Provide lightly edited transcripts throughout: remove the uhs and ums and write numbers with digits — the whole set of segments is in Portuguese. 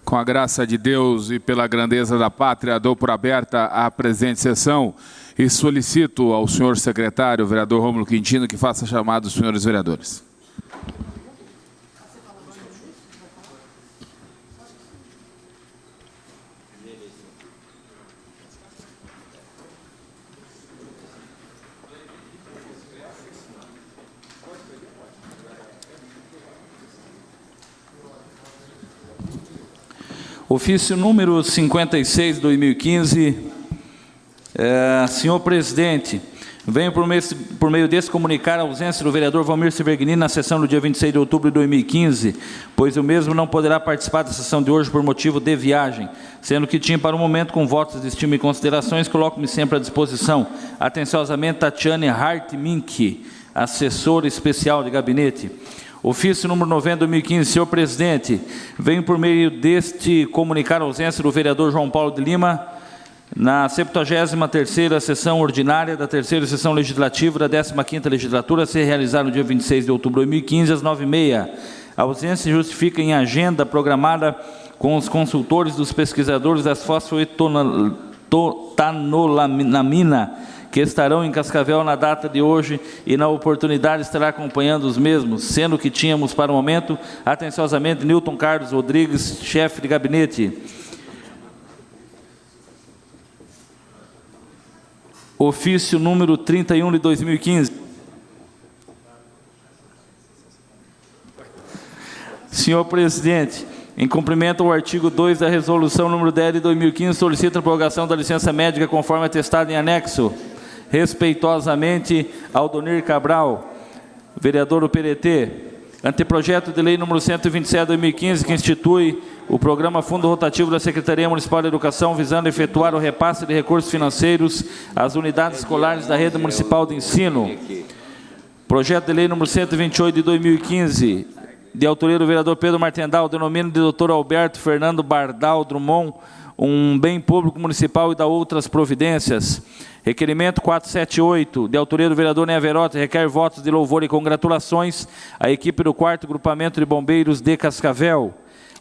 Com a graça de Deus e pela grandeza da pátria, dou por aberta a presente sessão e solicito ao senhor secretário, vereador Rômulo Quintino, que faça chamado dos senhores vereadores. Ofício número 56, 2015. Senhor presidente, venho por meio desse comunicar a ausência do vereador Valmir Severgnini na sessão do dia 26 de outubro de 2015, pois o mesmo não poderá participar da sessão de hoje por motivo de viagem, sendo que tinha para o momento, com votos de estima e considerações, coloco-me sempre à disposição. Atenciosamente, Tatiane Hart-Mink, assessora especial de gabinete. Ofício número 90, 2015. Senhor presidente, venho por meio deste comunicar a ausência do vereador João Paulo de Lima na 73ª sessão ordinária da terceira sessão legislativa da 15ª legislatura, a ser realizada no dia 26 de outubro de 2015, às 9h30. A ausência se justifica em agenda programada com os consultores dos pesquisadores das fosfoetanolamina, que estarão em Cascavel na data de hoje e na oportunidade estará acompanhando os mesmos, sendo que tínhamos para o momento, atenciosamente, Newton Carlos Rodrigues, chefe de gabinete. Ofício número 31 de 2015. Senhor presidente, em cumprimento ao artigo 2 da resolução número 10 de 2015, solicito a prorrogação da licença médica conforme atestado em anexo. Respeitosamente, Aldonir Cabral, vereador do PDT. Anteprojeto de lei número 127 de 2015, que institui o programa Fundo Rotativo da Secretaria Municipal de Educação, visando efetuar o repasse de recursos financeiros às unidades escolares da rede municipal de ensino. Projeto de lei número 128 de 2015, de autoria do vereador Pedro Martendal, denomina de Dr. Alberto Fernando Bardal Drummond, um bem público municipal e da outras providências. Requerimento 478, de autoria do vereador Neverotti, requer votos de louvor e congratulações à equipe do 4º Grupamento de Bombeiros de Cascavel.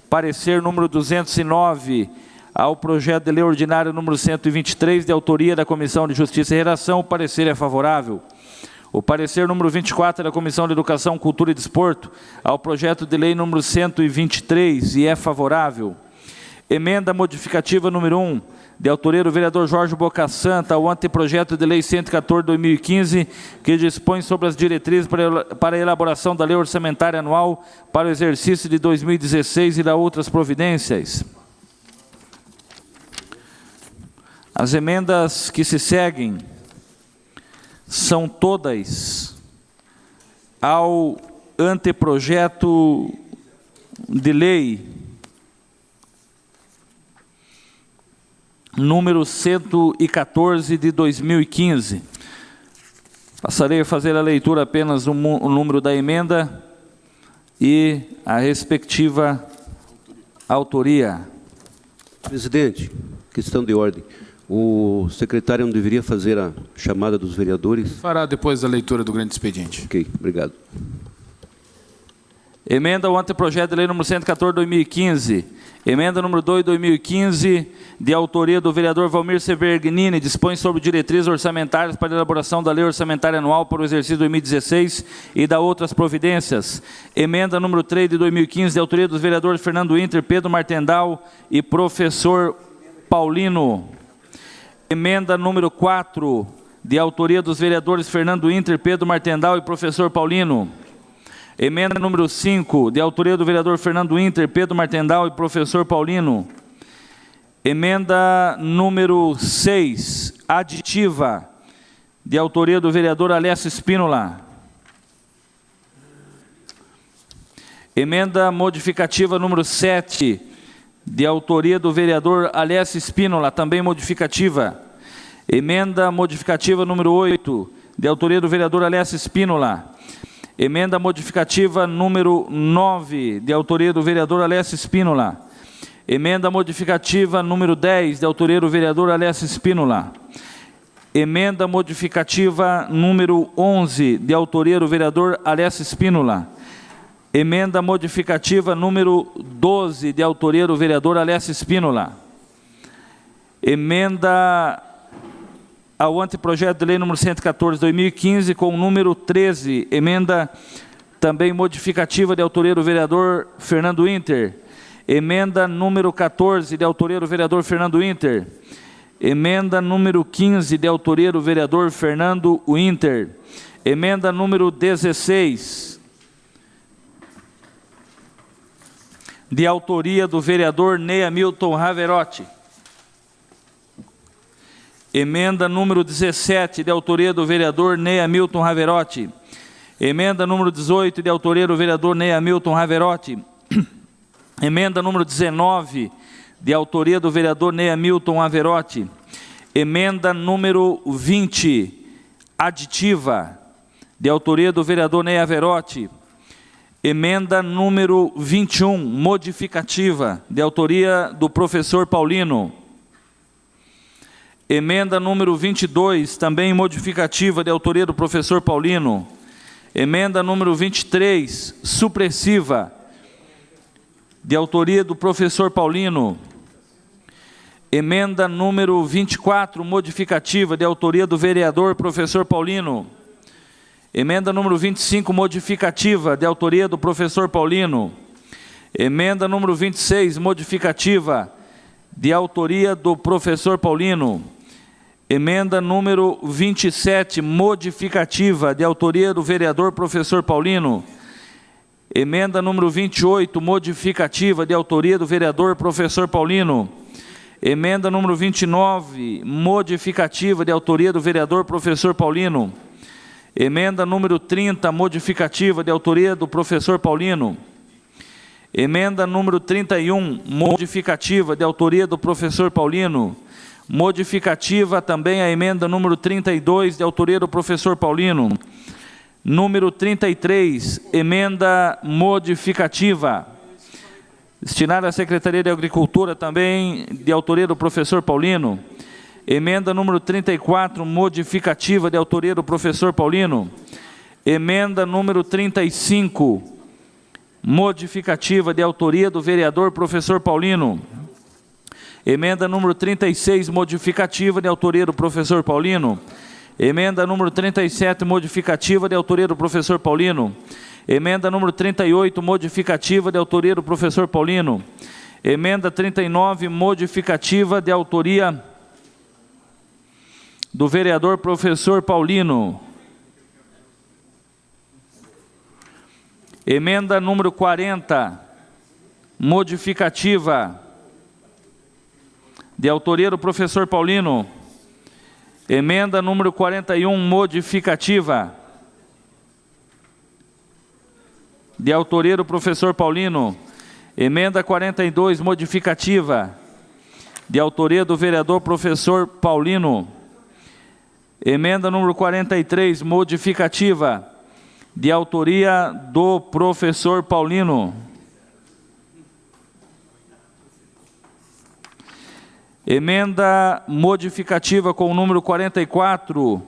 Parecer número 209, ao projeto de lei ordinário número 123, de autoria da Comissão de Justiça e Redação, o parecer é favorável. O parecer número 24 da Comissão de Educação, Cultura e Desporto, ao projeto de lei número 123, e é favorável. Emenda modificativa número 1, de autoria do vereador Jorge Bocassanta, ao anteprojeto de lei 114 de 2015, que dispõe sobre as diretrizes para a elaboração da lei orçamentária anual para o exercício de 2016 e da outras providências. As emendas que se seguem são todas ao anteprojeto de lei número 114 de 2015. Passarei a fazer a leitura apenas o número da emenda e a respectiva autoria. Presidente, questão de ordem. O secretário não deveria fazer a chamada dos vereadores? Fará depois da leitura do grande expediente. Ok, obrigado. Emenda ao anteprojeto de lei número 114 de 2015. Emenda número 2 de 2015, de autoria do vereador Valmir Severgnini, dispõe sobre diretrizes orçamentárias para a elaboração da lei orçamentária anual para o exercício 2016 e da outras providências. Emenda número 3 de 2015, de autoria dos vereadores Fernando Inter, Pedro Martendal e professor Paulino. Emenda número 4, de autoria dos vereadores Fernando Inter, Pedro Martendal e professor Paulino. Emenda número 5, de autoria do vereador Fernando Inter, Pedro Martendal e professor Paulino. Emenda número 6, aditiva, de autoria do vereador Alessio Espínola. Emenda modificativa número 7, de autoria do vereador Alessio Espínola, também modificativa. Emenda modificativa número 8, de autoria do vereador Alessio Espínola. Emenda modificativa número 9, de autoria do vereador Alessio Espínola. Emenda modificativa número 10, de autoria do vereador Alessio Espínola. Emenda modificativa número 11, de autoria do vereador Alessio Espínola. Emenda modificativa número 12, de autoria do vereador Alessio Spínola. Emenda ao anteprojeto de lei número 114/2015, com o número 13. Emenda também modificativa de autoria do vereador Fernando Winter. Emenda número 14, de autoria do vereador Fernando Winter. Emenda número 15, de autoria do vereador Fernando Winter. Emenda número 16, de autoria do vereador Ney Hamilton Raverotti. Emenda número 17, de autoria do vereador Ney Hamilton Raverotti. Emenda número 18, de autoria do vereador Ney Hamilton Raverotti. Emenda número 19, de autoria do vereador Ney Hamilton Raverotti. Emenda número 20, aditiva, de autoria do vereador Ney Raverotti. Emenda número 21, modificativa, de autoria do professor Paulino. Emenda número 22, também modificativa, de autoria do professor Paulino. Emenda número 23, supressiva, de autoria do professor Paulino. Emenda número 24, modificativa, de autoria do vereador professor Paulino. Emenda número 25, modificativa, de autoria do professor Paulino. Emenda número 26, modificativa, de autoria do professor Paulino. Emenda número 27, modificativa, de autoria do vereador professor Paulino. Emenda número 28, modificativa, de autoria do vereador professor Paulino. Emenda número 29, modificativa, de autoria do vereador professor Paulino. Emenda número 30, modificativa, de autoria do professor Paulino. Emenda número 31, modificativa, de autoria do professor Paulino. Modificativa também a emenda número 32, de autoria do professor Paulino. Número 33, emenda modificativa, destinada à Secretaria de Agricultura, também de autoria do professor Paulino. Emenda número 34, modificativa, de autoria do professor Paulino. Emenda número 35, modificativa, de autoria do vereador professor Paulino. Emenda número 36, modificativa, de autoria do professor Paulino. Emenda número 37, modificativa, de autoria do professor Paulino. Emenda número 38, modificativa, de autoria do professor Paulino. Emenda 39, modificativa, de autoria do vereador professor Paulino. Emenda número 40, modificativa, de autoria do professor Paulino. Emenda número 41, modificativa, de autoria do professor Paulino. Emenda 42, modificativa, de autoria do vereador professor Paulino. Emenda número 43, modificativa, de autoria do professor Paulino. Emenda modificativa com o número 44,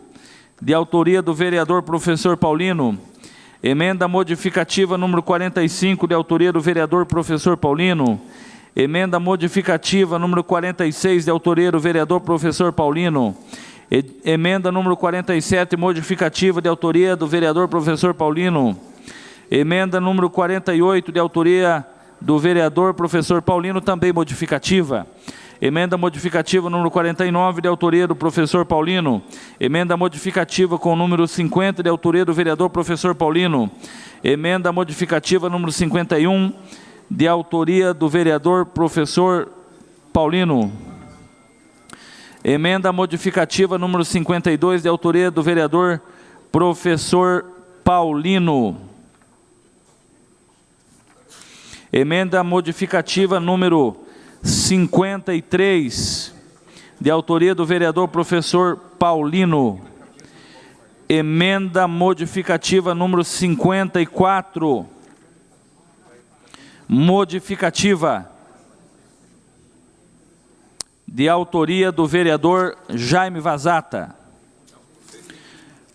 de autoria do vereador professor Paulino. Emenda modificativa número 45, de autoria do vereador professor Paulino. Emenda modificativa número 46, de autoria do vereador professor Paulino. Emenda número 47, modificativa, de autoria do vereador professor Paulino. Emenda número 48, de autoria do vereador professor Paulino, também modificativa. Emenda modificativa número 49, de autoria do professor Paulino. Emenda modificativa com o número 50, de autoria do vereador professor Paulino. Emenda modificativa número 51, de autoria do vereador professor Paulino. Emenda modificativa número 52, de autoria do vereador professor Paulino. Emenda modificativa número 53, de autoria do vereador professor Paulino. Emenda modificativa número 54, modificativa, de autoria do vereador Jaime Vazata.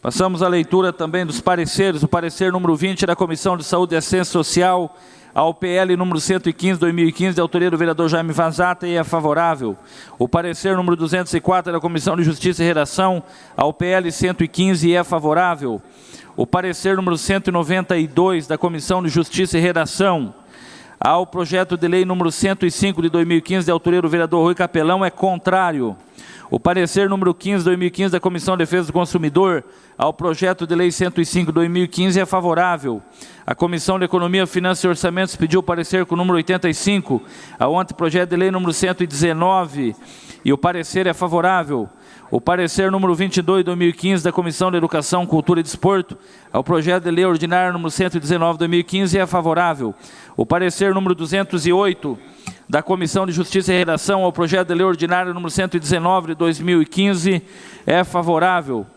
Passamos à leitura também dos pareceres. O parecer número 20 da Comissão de Saúde e Assistência Social ao PL número 115, 2015, de autoria do vereador Jaime Vazata, e é favorável. O parecer número 204 da Comissão de Justiça e Redação ao PL 115 e é favorável. O parecer número 192 da Comissão de Justiça e Redação ao projeto de lei número 105 de 2015, de autoria do vereador Rui Capelão, é contrário. O parecer número 15 de 2015 da Comissão de Defesa do Consumidor ao projeto de lei 105 de 2015 é favorável. A Comissão de Economia, Finanças e Orçamentos pediu parecer com o número 85 ao anteprojeto de lei número 119 e o parecer é favorável. O parecer número 22 de 2015 da Comissão de Educação, Cultura e Desporto ao projeto de lei ordinário número 119 de 2015 é favorável. O parecer número 208 da Comissão de Justiça e Redação ao projeto de lei ordinário número 119 de 2015 é favorável.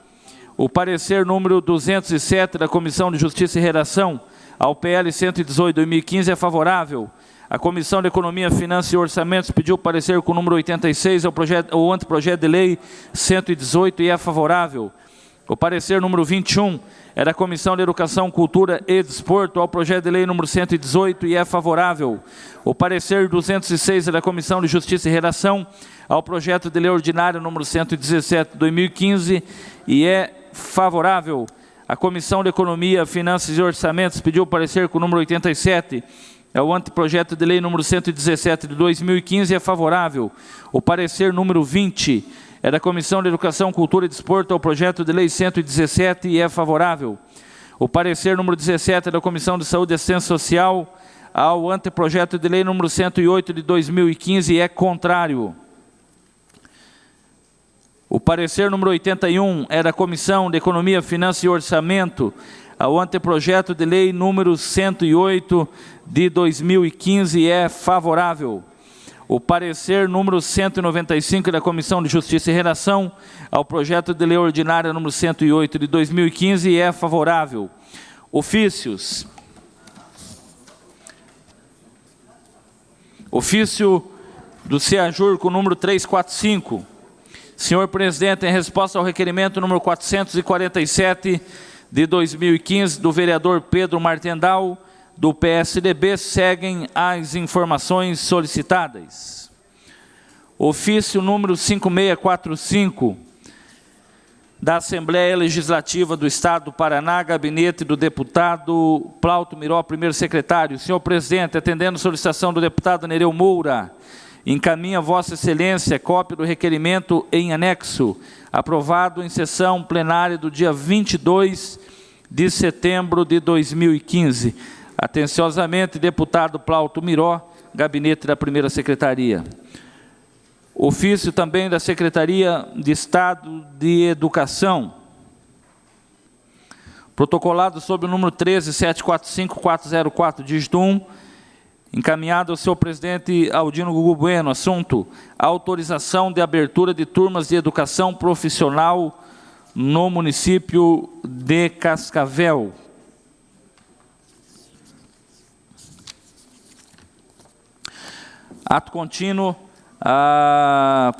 O parecer número 207 da Comissão de Justiça e Redação ao PL 118 de 2015 é favorável. A Comissão de Economia, Finanças e Orçamentos pediu parecer com o número 86 ao anteprojeto de lei 118 e é favorável. O parecer número 21 é da Comissão de Educação, Cultura e Desporto ao projeto de lei número 118 e é favorável. O parecer 206 é da Comissão de Justiça e Redação ao projeto de lei ordinário número 117 de 2015 e é favorável. A Comissão de Economia, Finanças e Orçamentos pediu parecer com o número 87 ao anteprojeto de lei número 117 de 2015 e é favorável. O parecer número 20 é da Comissão de Educação, Cultura e Desporto ao projeto de lei 117 e é favorável. O parecer número 17 é da Comissão de Saúde e Assistência Social ao anteprojeto de lei número 108 de 2015 e é contrário. O parecer número 81 é da Comissão de Economia, Finanças e Orçamento ao anteprojeto de lei número 108 de 2015 e é favorável. O parecer número 195 da Comissão de Justiça e Redação ao projeto de lei ordinária número 108 de 2015 é favorável. Ofícios. Ofício do CEAJUR com o número 345. Senhor Presidente, em resposta ao requerimento número 447 de 2015 do vereador Pedro Martendal, do PSDB, seguem as informações solicitadas. Ofício número 5645 da Assembleia Legislativa do Estado do Paraná, gabinete do deputado Plauto Miró, primeiro secretário. Senhor Presidente, atendendo a solicitação do deputado Nereu Moura, encaminha Vossa Excelência cópia do requerimento em anexo, aprovado em sessão plenária do dia 22 de setembro de 2015. Atenciosamente, deputado Plauto Miró, gabinete da primeira secretaria. Ofício também da Secretaria de Estado de Educação, protocolado sob o número 13745-404, dígito 1, encaminhado ao senhor presidente Aldino Gugu Bueno, assunto: autorização de abertura de turmas de educação profissional no município de Cascavel. Ato contínuo,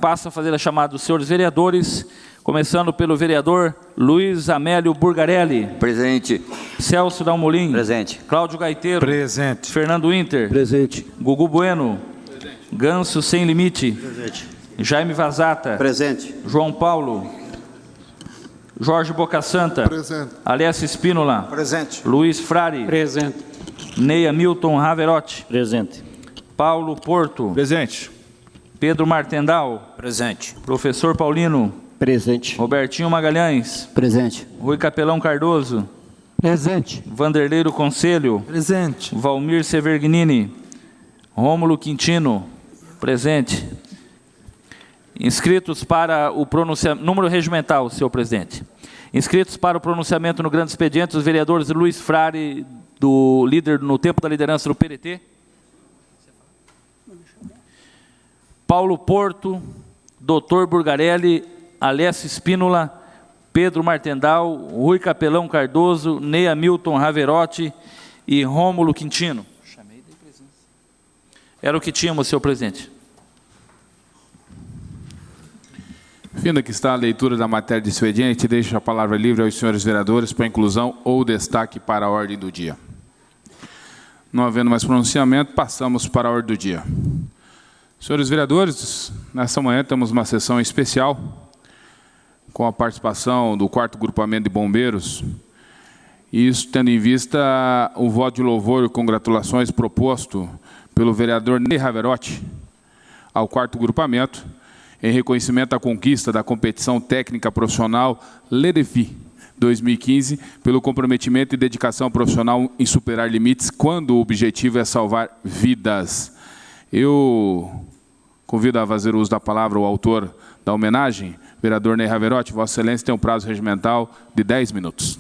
passo a fazer a chamada dos senhores vereadores, começando pelo vereador Luiz Amélio Burgarelli. Presente. Celso Dalmolin. Presente. Cláudio Gaiteiro. Presente. Fernando Inter. Presente. Gugu Bueno. Presente. Ganso Sem Limite. Presente. Jaime Vazata. Presente. João Paulo. Jorge Bocassanta. Presente. Alessia Espínola. Presente. Luiz Frari. Presente. Neia Milton Raverotti. Presente. Paulo Porto. Presente. Pedro Martendal. Presente. Professor Paulino. Presente. Robertinho Magalhães. Presente. Rui Capelão Cardoso. Presente. Vanderleiro Conselho. Presente. Valmir Severgnini. Rômulo Quintino. Presente. Inscritos para o pronunciamento... Número regimental, senhor presidente. Inscritos para o pronunciamento no grande expediente, os vereadores Luiz Frari, do líder no tempo da liderança do PDT. Paulo Porto, Dr. Burgarelli, Alessia Espínola, Pedro Martendal, Rui Capelão Cardoso, Neia Milton Raverotti e Rômulo Quintino. Era o que tínhamos, senhor presidente. Finda que está a leitura da matéria de expediente, deixo a palavra livre aos senhores vereadores para inclusão ou destaque para a ordem do dia. Não havendo mais pronunciamento, passamos para a ordem do dia. Senhores vereadores, nessa manhã temos uma sessão especial com a participação do 4º Grupamento de Bombeiros, e isso tendo em vista o voto de louvor e congratulações proposto pelo vereador Ney Raverotti ao 4º Grupamento, em reconhecimento à conquista da competição técnica profissional LEDEFI 2015, pelo comprometimento e dedicação profissional em superar limites, quando o objetivo é salvar vidas. Eu convido a fazer uso da palavra o autor da homenagem, vereador Ney Raverotti. Vossa Excelência tem um prazo regimental de 10 minutos.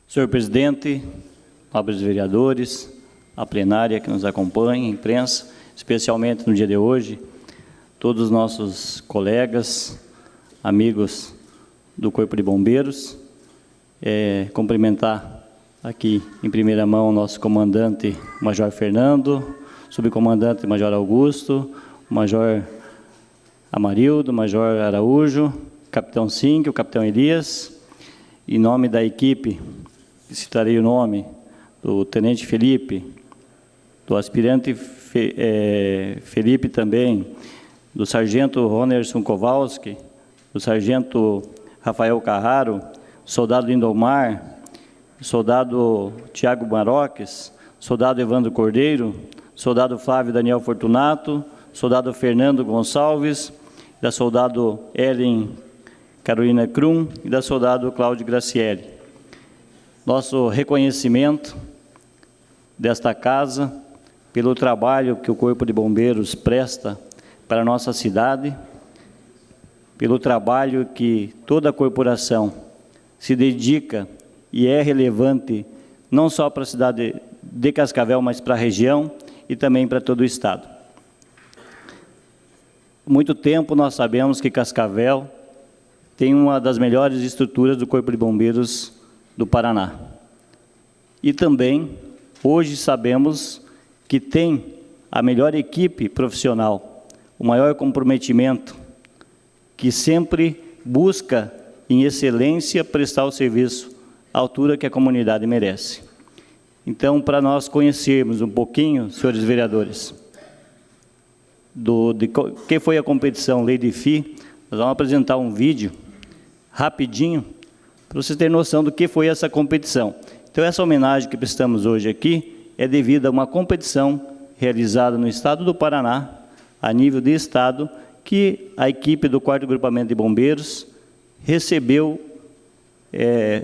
Senhor presidente, nobres vereadores, a plenária que nos acompanha, a imprensa, especialmente no dia de hoje, todos os nossos colegas, amigos do Corpo de Bombeiros, cumprimentar aqui em primeira mão o nosso comandante Major Fernando, subcomandante Major Augusto, Major Amarildo, Major Araújo, Capitão Cinque, o Capitão Elias, em nome da equipe, citarei o nome do Tenente Felipe, do aspirante Felipe também, do Sargento Ronerson Kowalski, do Sargento Rafael Carraro, soldado Lindomar, soldado Tiago Maroques, soldado Evandro Cordeiro, soldado Flávio Daniel Fortunato, soldado Fernando Gonçalves, da soldado Ellen Carolina Krum e da soldado Cláudio Graciele. Nosso reconhecimento desta casa pelo trabalho que o Corpo de Bombeiros presta para a nossa cidade, pelo trabalho que toda a corporação se dedica e é relevante não só para a cidade de Cascavel, mas para a região e também para todo o estado. Há muito tempo nós sabemos que Cascavel tem uma das melhores estruturas do Corpo de Bombeiros do Paraná. E também, hoje sabemos que tem a melhor equipe profissional, o maior comprometimento, que sempre busca, em excelência, prestar o serviço à altura que a comunidade merece. Então, para nós conhecermos um pouquinho, senhores vereadores, de que foi a competição LEDEFI, nós vamos apresentar um vídeo rapidinho, para vocês terem noção do que foi essa competição. Então, essa homenagem que prestamos hoje aqui é devido a uma competição realizada no estado do Paraná, a nível de estado, que a equipe do 4º Grupamento de Bombeiros recebeu,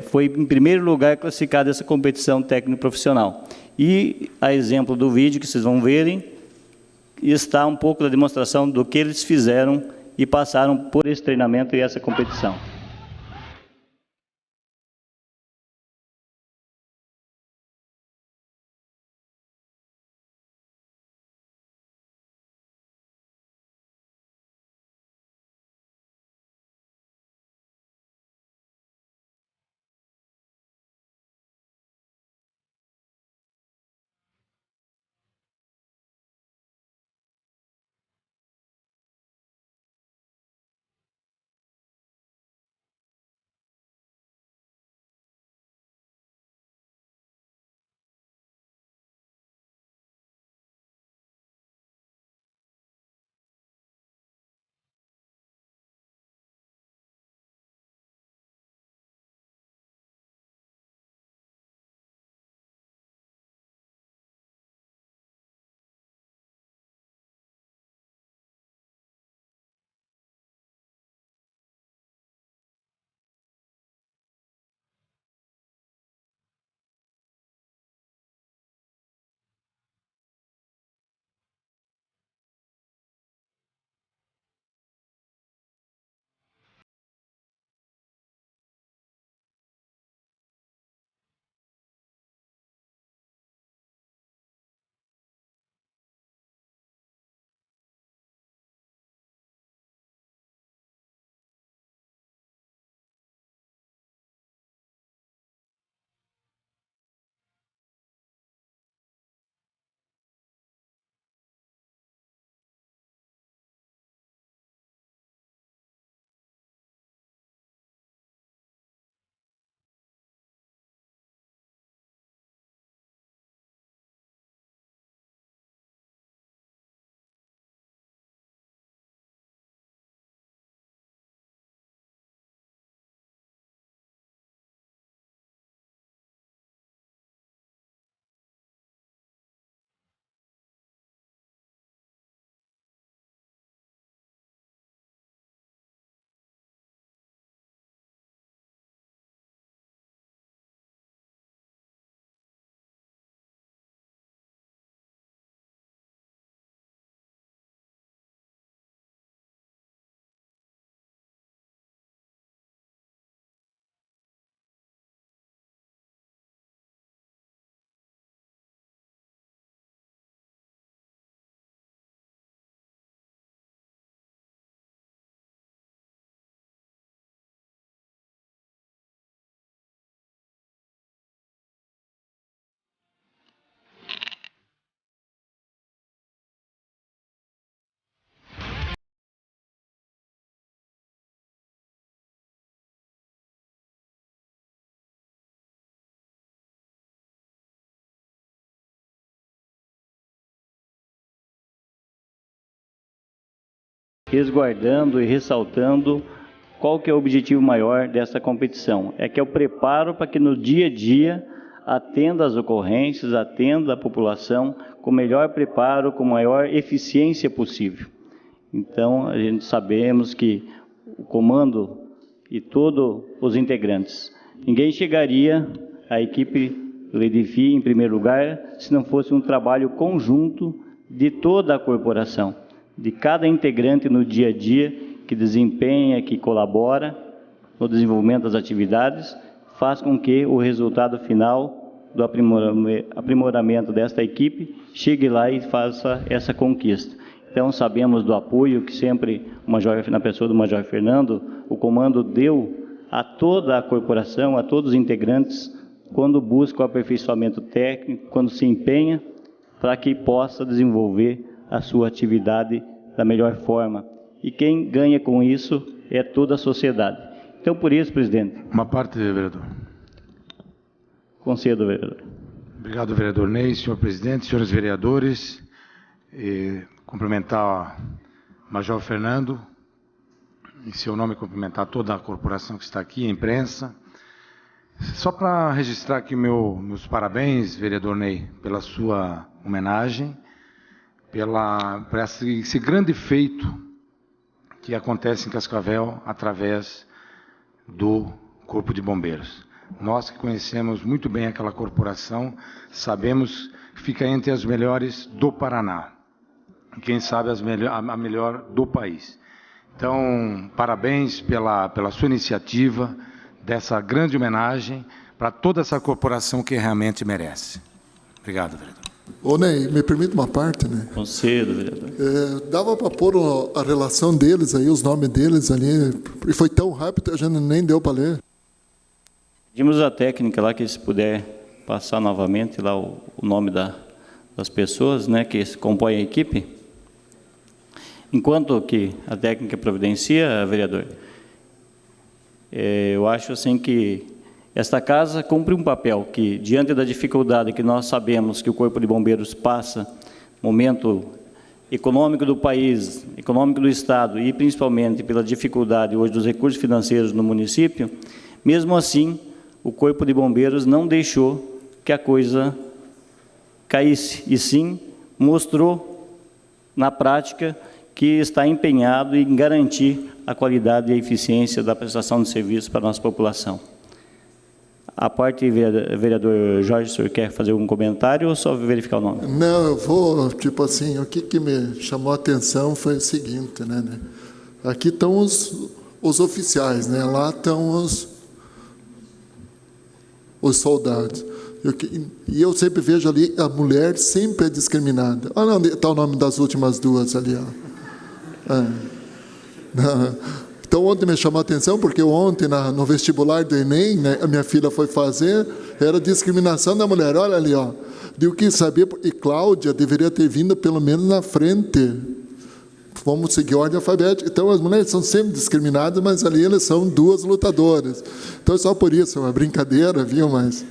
foi em primeiro lugar classificada essa competição técnico-profissional. E, a exemplo do vídeo que vocês vão verem, está um pouco da demonstração do que eles fizeram e passaram por esse treinamento e essa competição. resguardando e ressaltando qual que é o objetivo maior dessa competição. É que é o preparo para que no dia a dia atenda às ocorrências, atenda a população com o melhor preparo, com a maior eficiência possível. Então, a gente sabemos que o comando e todos os integrantes, ninguém chegaria à equipe do EDIFI em primeiro lugar se não fosse um trabalho conjunto de toda a corporação, de cada integrante no dia a dia que desempenha, que colabora no desenvolvimento das atividades, faz com que o resultado final do aprimoramento desta equipe chegue lá e faça essa conquista. Então, sabemos do apoio que sempre, na pessoa do Major Fernando, o comando deu a toda a corporação, a todos os integrantes, quando busca o aperfeiçoamento técnico, quando se empenha para que possa desenvolver a sua atividade da melhor forma. E quem ganha com isso é toda a sociedade. Então, por isso, presidente... Uma parte, vereador. Concedo, vereador. Obrigado, vereador Ney, senhor presidente, senhores vereadores. Cumprimentar o Major Fernando, em seu nome cumprimentar toda a corporação que está aqui, a imprensa. Só para registrar aqui meus parabéns, vereador Ney, pela sua homenagem, por esse grande feito que acontece em Cascavel através do Corpo de Bombeiros. Nós que conhecemos muito bem aquela corporação, sabemos que fica entre as melhores do Paraná. Quem sabe a melhor do país. Então, parabéns pela sua iniciativa, dessa grande homenagem para toda essa corporação que realmente merece. Obrigado, vereador. Ô, Ney, me permite uma parte, né? Concedo, vereador. Dava para pôr a relação deles aí, os nomes deles ali, e foi tão rápido que a gente nem deu para ler. Pedimos a técnica lá que se puder passar novamente lá o nome das pessoas, né, que compõem a equipe. Enquanto que a técnica providencia, vereador, eu acho assim que esta casa cumpre um papel que, diante da dificuldade que nós sabemos que o Corpo de Bombeiros passa, momento econômico do país, econômico do Estado e principalmente pela dificuldade hoje dos recursos financeiros no município, mesmo assim, o Corpo de Bombeiros não deixou que a coisa caísse, e sim mostrou na prática que está empenhado em garantir a qualidade e a eficiência da prestação de serviço para a nossa população. A parte, vereador Jorge, o senhor quer fazer algum comentário ou só verificar o nome? Não, eu vou, tipo assim, o que me chamou a atenção foi o seguinte, né? Aqui estão os oficiais, né? Lá estão os soldados. E eu sempre vejo ali, a mulher sempre é discriminada. Olha onde está o nome das últimas duas ali, ó. Então, ontem me chamou a atenção, porque ontem, no vestibular do Enem, né, a minha filha foi fazer, era discriminação da mulher. Olha ali, ó. Digo que sabia, e Cláudia deveria ter vindo pelo menos na frente. Vamos seguir a ordem alfabética. Então, as mulheres são sempre discriminadas, mas ali elas são duas lutadoras. Então, só por isso, é uma brincadeira, viu? Mas,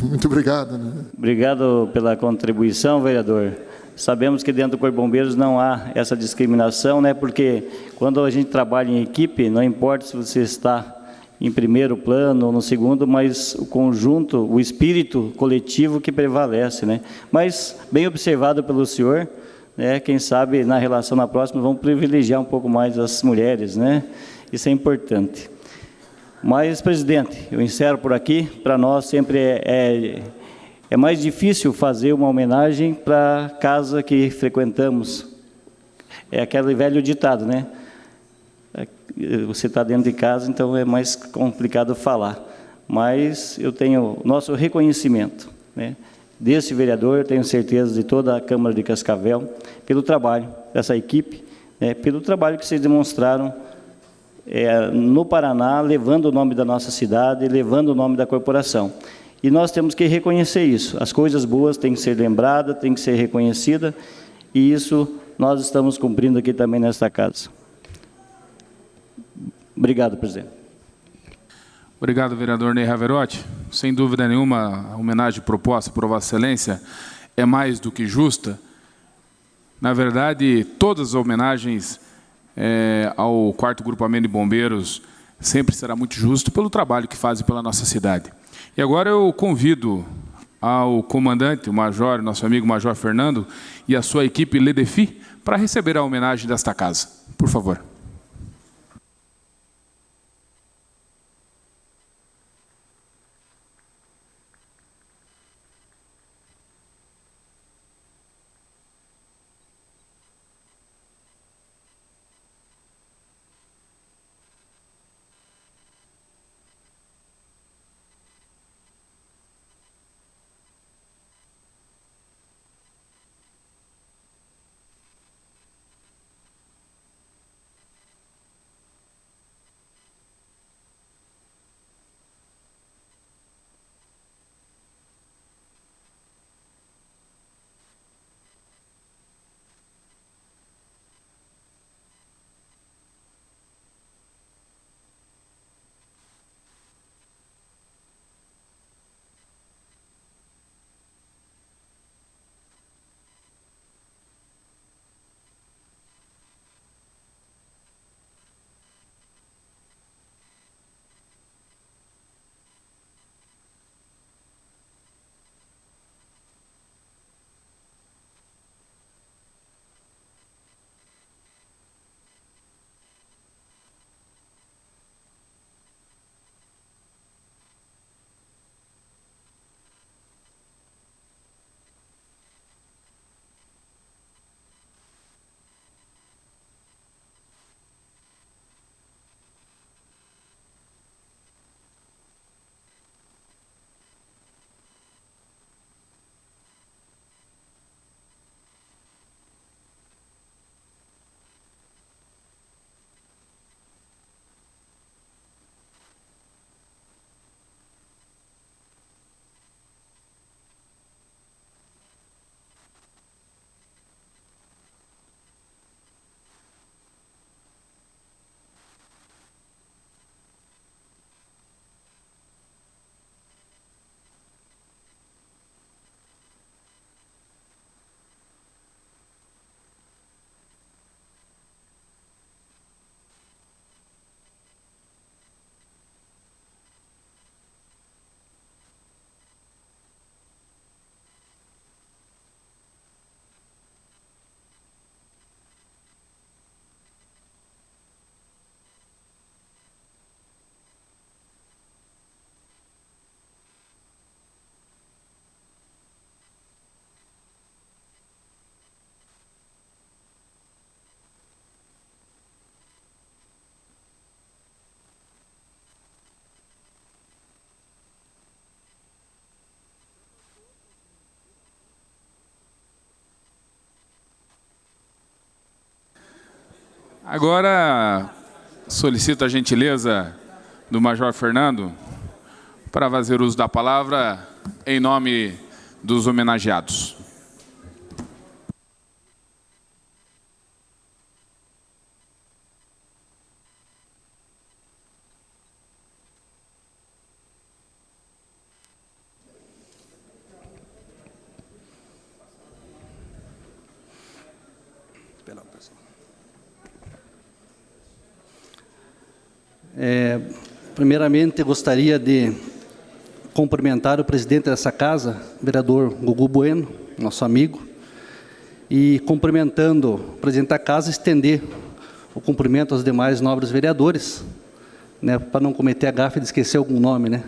muito obrigado. Né? Obrigado pela contribuição, vereador. Sabemos que dentro do Corpo de Bombeiros não há essa discriminação, né? Porque quando a gente trabalha em equipe, não importa se você está em primeiro plano ou no segundo, mas o conjunto, o espírito coletivo que prevalece, né? Mas, bem observado pelo senhor, né? Quem sabe na relação na próxima vamos privilegiar um pouco mais as mulheres, né? Isso é importante. Mas, presidente, eu encerro por aqui. Para nós sempre é mais difícil fazer uma homenagem para a casa que frequentamos. É aquele velho ditado, né? Você está dentro de casa, então é mais complicado falar. Mas eu tenho nosso reconhecimento, né, desse vereador, tenho certeza de toda a Câmara de Cascavel, pelo trabalho dessa equipe, né, pelo trabalho que vocês demonstraram no Paraná, levando o nome da nossa cidade, levando o nome da corporação. E nós temos que reconhecer isso. As coisas boas têm que ser lembradas, têm que ser reconhecidas, e isso nós estamos cumprindo aqui também nesta casa. Obrigado, presidente. Obrigado, vereador Ney Raverotti. Sem dúvida nenhuma, a homenagem proposta por Vossa Excelência é mais do que justa. Na verdade, todas as homenagens ao 4º Grupamento de Bombeiros sempre será muito justo pelo trabalho que fazem pela nossa cidade. E agora eu convido ao comandante, o Major, nosso amigo Major Fernando, e a sua equipe LEDEFI, para receber a homenagem desta casa. Por favor. Agora, solicito a gentileza do Major Fernando para fazer uso da palavra em nome dos homenageados. Primeiramente, gostaria de cumprimentar o presidente dessa casa, vereador Gugu Bueno, nosso amigo, e cumprimentando o presidente da casa, estender o cumprimento aos demais nobres vereadores, né, para não cometer a gafe de esquecer algum nome, né?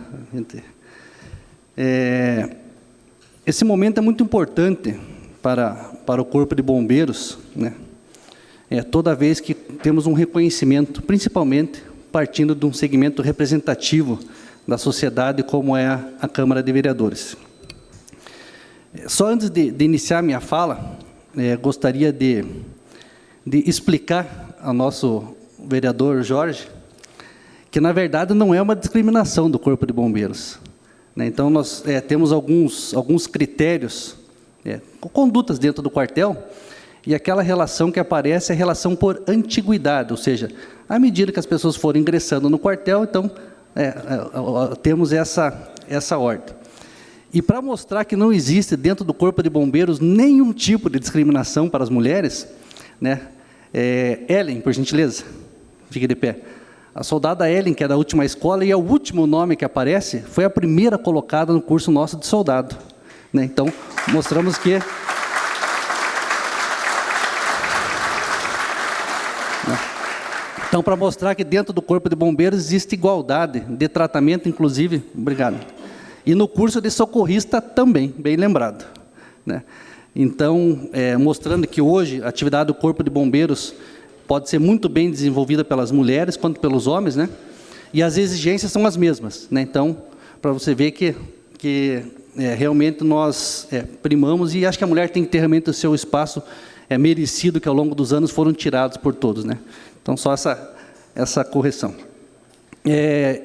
Esse momento é muito importante para o Corpo de Bombeiros, né? Toda vez que temos um reconhecimento, principalmente partindo de um segmento representativo da sociedade, como é a Câmara de Vereadores. Só antes de iniciar minha fala, gostaria de explicar ao nosso vereador Jorge que, na verdade, não é uma discriminação do Corpo de Bombeiros, né? Então, nós temos alguns critérios, condutas dentro do quartel, e aquela relação que aparece é a relação por antiguidade, ou seja, à medida que as pessoas forem ingressando no quartel, então, temos essa ordem. E para mostrar que não existe dentro do Corpo de Bombeiros nenhum tipo de discriminação para as mulheres, né, Ellen, por gentileza, fique de pé. A soldada Ellen, que é da última escola, e é o último nome que aparece, foi a primeira colocada no curso nosso de soldado, né? Então, mostramos que... Então, para mostrar que dentro do Corpo de Bombeiros existe igualdade de tratamento, inclusive, obrigado, e no curso de socorrista também, bem lembrado, né? Então, mostrando que hoje a atividade do Corpo de Bombeiros pode ser muito bem desenvolvida pelas mulheres quanto pelos homens, né? E as exigências são as mesmas, né? Então, para você ver que realmente nós primamos, e acho que a mulher tem que ter realmente o seu espaço merecido, que ao longo dos anos foram tirados por todos, né? Então, só essa correção.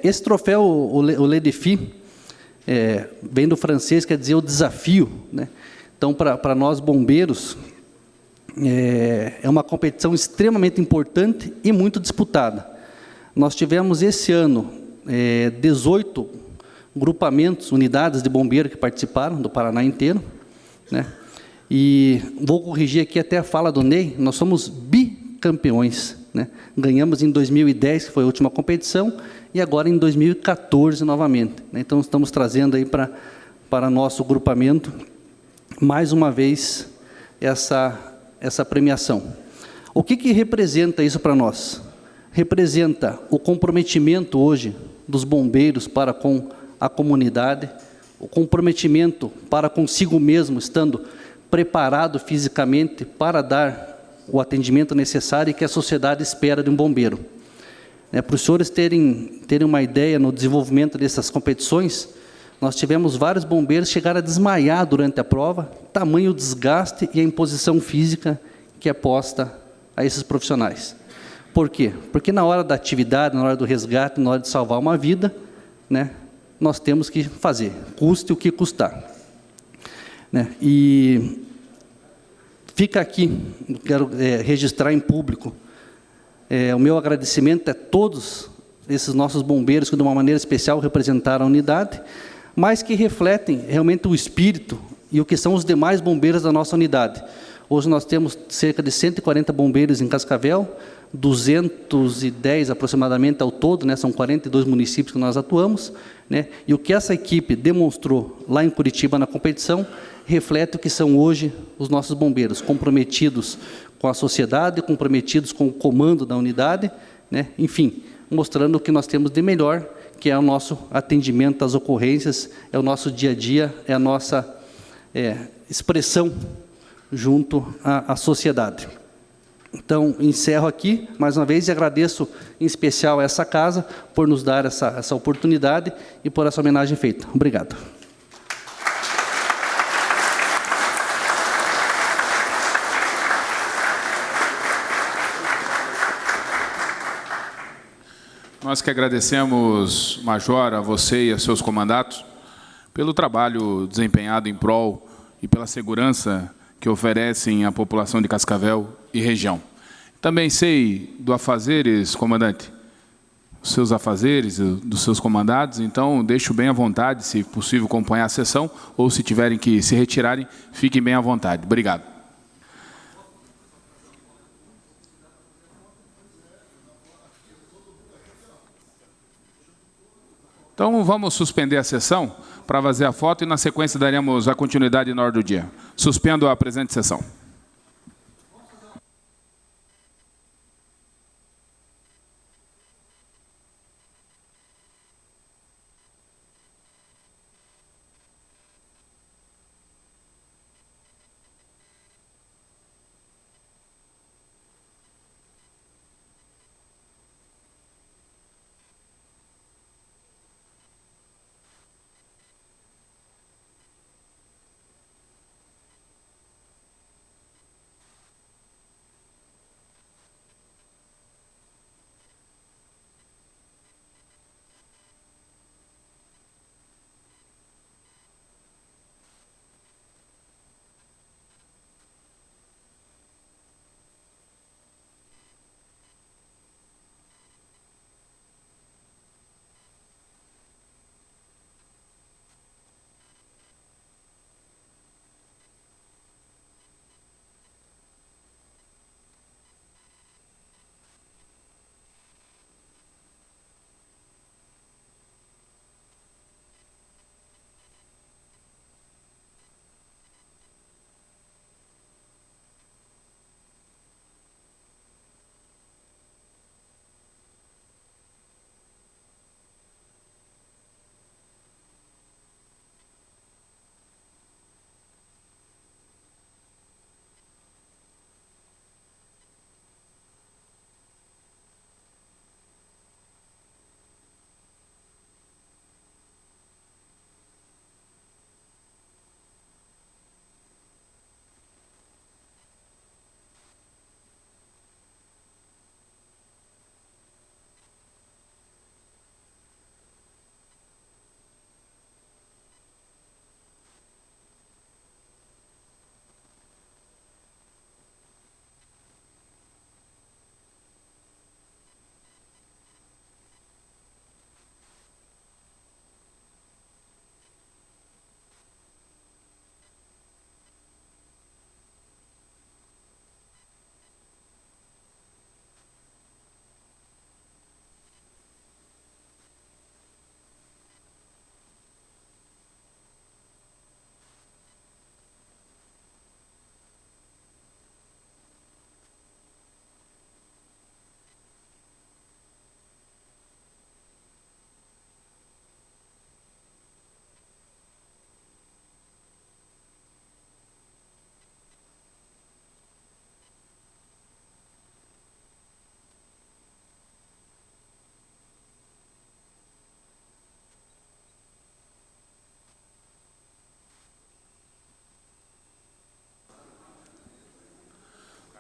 Esse troféu, o Le Défi, vem do francês, quer dizer o desafio, né? Então, para nós bombeiros, é uma competição extremamente importante e muito disputada. Nós tivemos esse ano 18 grupamentos, unidades de bombeiro que participaram, do Paraná inteiro, né? E vou corrigir aqui até a fala do Ney, nós somos bicampeões, né? Ganhamos em 2010, que foi a última competição, e agora em 2014 novamente, né? Então, estamos trazendo aí para nosso grupamento, mais uma vez, essa premiação. O que representa isso para nós? Representa o comprometimento hoje dos bombeiros para com a comunidade, o comprometimento para consigo mesmo, estando preparado fisicamente para dar o atendimento necessário e que a sociedade espera de um bombeiro. Para os senhores terem uma ideia no desenvolvimento dessas competições, nós tivemos vários bombeiros chegar a desmaiar durante a prova, tamanho desgaste e a imposição física que é posta a esses profissionais. Por quê? Porque na hora da atividade, na hora do resgate, na hora de salvar uma vida, né, nós temos que fazer, custe o que custar, né? E fica aqui, quero registrar em público, o meu agradecimento a todos esses nossos bombeiros que, de uma maneira especial, representaram a unidade, mas que refletem realmente o espírito e o que são os demais bombeiros da nossa unidade. Hoje nós temos cerca de 140 bombeiros em Cascavel, 210 aproximadamente ao todo, né? São 42 municípios que nós atuamos, né? E o que essa equipe demonstrou lá em Curitiba na competição, reflete o que são hoje os nossos bombeiros, comprometidos com a sociedade, comprometidos com o comando da unidade, né? Enfim, mostrando o que nós temos de melhor, que é o nosso atendimento às ocorrências, é o nosso dia a dia, é a nossa expressão junto à sociedade. Então, encerro aqui, mais uma vez, e agradeço em especial a essa casa por nos dar essa oportunidade e por essa homenagem feita. Obrigado. Nós que agradecemos, Major, a você e a seus comandatos, pelo trabalho desempenhado em prol e pela segurança que oferecem à população de Cascavel e região. Também sei do afazeres, comandante, os seus afazeres, dos seus comandados, então deixo bem à vontade, se possível, acompanhar a sessão, ou se tiverem que se retirarem, fiquem bem à vontade. Obrigado. Então, vamos suspender a sessão para fazer a foto e, na sequência, daremos a continuidade na ordem do dia. Suspendo a presente sessão.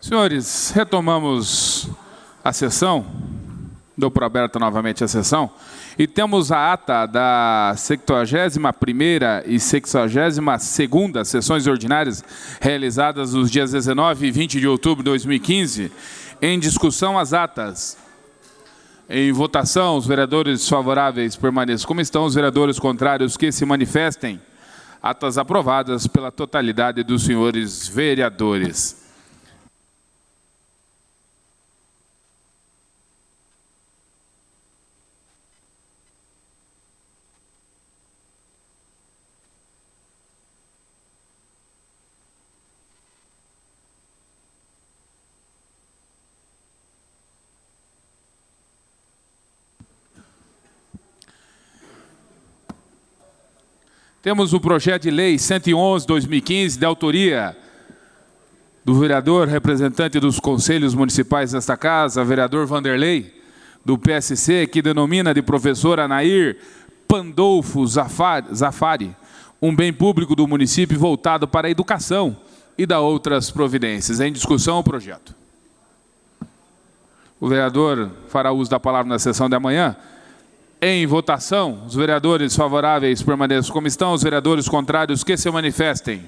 Senhores, retomamos a sessão. Dou por aberta novamente a sessão. E temos a ata da 71ª e 62ª sessões ordinárias realizadas nos dias 19 e 20 de outubro de 2015. Em discussão, as atas. Em votação, os vereadores favoráveis permaneçam como estão, os vereadores contrários que se manifestem. Atas aprovadas pela totalidade dos senhores vereadores. Temos o projeto de lei 111/2015, de autoria do vereador representante dos conselhos municipais desta casa, vereador Vanderlei, do PSC, que denomina de professor Anair Pandolfo Zafari, um bem público do município voltado para a educação e da outras providências. Em discussão o projeto. O vereador fará uso da palavra na sessão de amanhã. Em votação, os vereadores favoráveis permaneçam como estão, os vereadores contrários que se manifestem.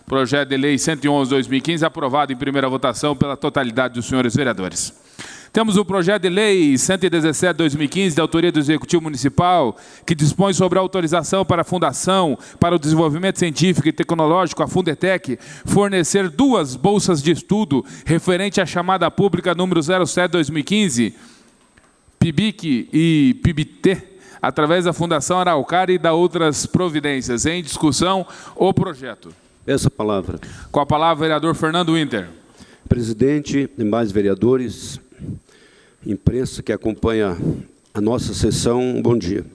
Projeto de lei 111/2015 aprovado em primeira votação pela totalidade dos senhores vereadores. Temos o projeto de lei 117/2015, de autoria do Executivo Municipal, que dispõe sobre a autorização para a Fundação para o Desenvolvimento Científico e Tecnológico, a Fundetec, fornecer 2 bolsas de estudo referente à chamada pública número 07/2015, PIBIC e PIBT, através da Fundação Araucária e da outras providências. Em discussão, o projeto. Essa palavra. Com a palavra, vereador Fernando Winter. Presidente, demais vereadores, imprensa que acompanha a nossa sessão, bom dia.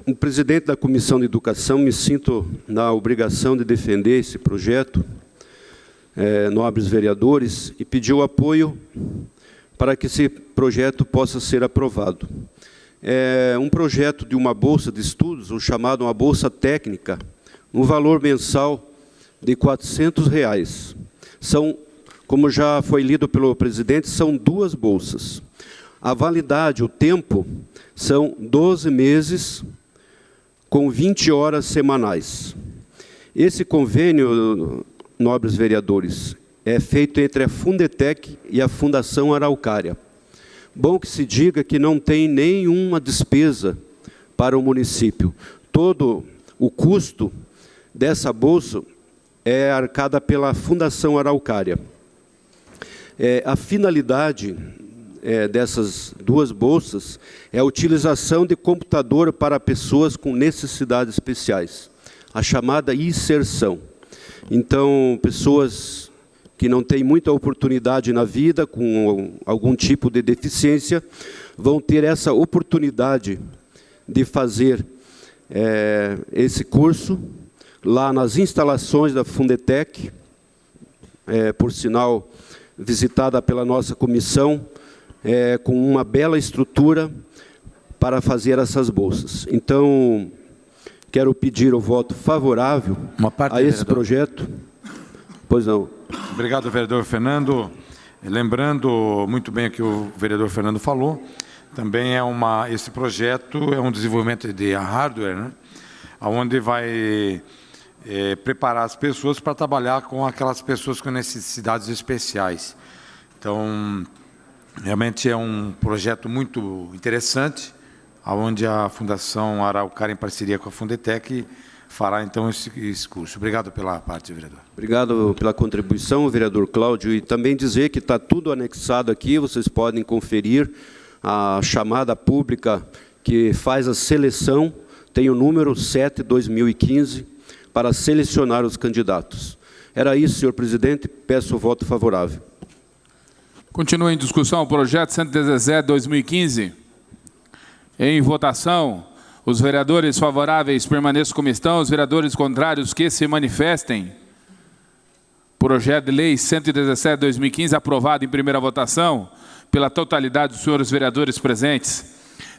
Como presidente da Comissão de Educação, me sinto na obrigação de defender esse projeto, nobres vereadores, e pedir o apoio para que esse projeto possa ser aprovado. É um projeto de uma bolsa de estudos, ou chamado uma bolsa técnica, um valor mensal de R$ 400. São, como já foi lido pelo presidente, são 2 bolsas. A validade, o tempo, são 12 meses com 20 horas semanais. Esse convênio, nobres vereadores, é feito entre a Fundetec e a Fundação Araucária. Bom que se diga que não tem nenhuma despesa para o município. Todo o custo dessa bolsa é arcada pela Fundação Araucária. A finalidade dessas 2 bolsas é a utilização de computador para pessoas com necessidades especiais, a chamada inserção. Então, pessoas que não têm muita oportunidade na vida, com algum tipo de deficiência, vão ter essa oportunidade de fazer esse curso lá nas instalações da Fundetec, por sinal, visitada pela nossa comissão, com uma bela estrutura para fazer essas bolsas. Então, quero pedir o voto favorável a esse projeto. Pois não. Obrigado, vereador Fernando. Lembrando muito bem o que o vereador Fernando falou, também esse projeto é um desenvolvimento de hardware, né, onde vai preparar as pessoas para trabalhar com aquelas pessoas com necessidades especiais. Então, realmente é um projeto muito interessante, onde a Fundação Araucária, em parceria com a Fundetec, fará, então, esse curso. Obrigado pela parte, vereador. Obrigado pela contribuição, vereador Cláudio. E também dizer que está tudo anexado aqui, vocês podem conferir a chamada pública que faz a seleção, tem o número 7/2015, para selecionar os candidatos. Era isso, senhor presidente, peço o voto favorável. Continua em discussão o projeto 117/2015. Em votação, os vereadores favoráveis permaneçam como estão, os vereadores contrários que se manifestem. Projeto de lei 117/2015 aprovado em primeira votação pela totalidade dos senhores vereadores presentes.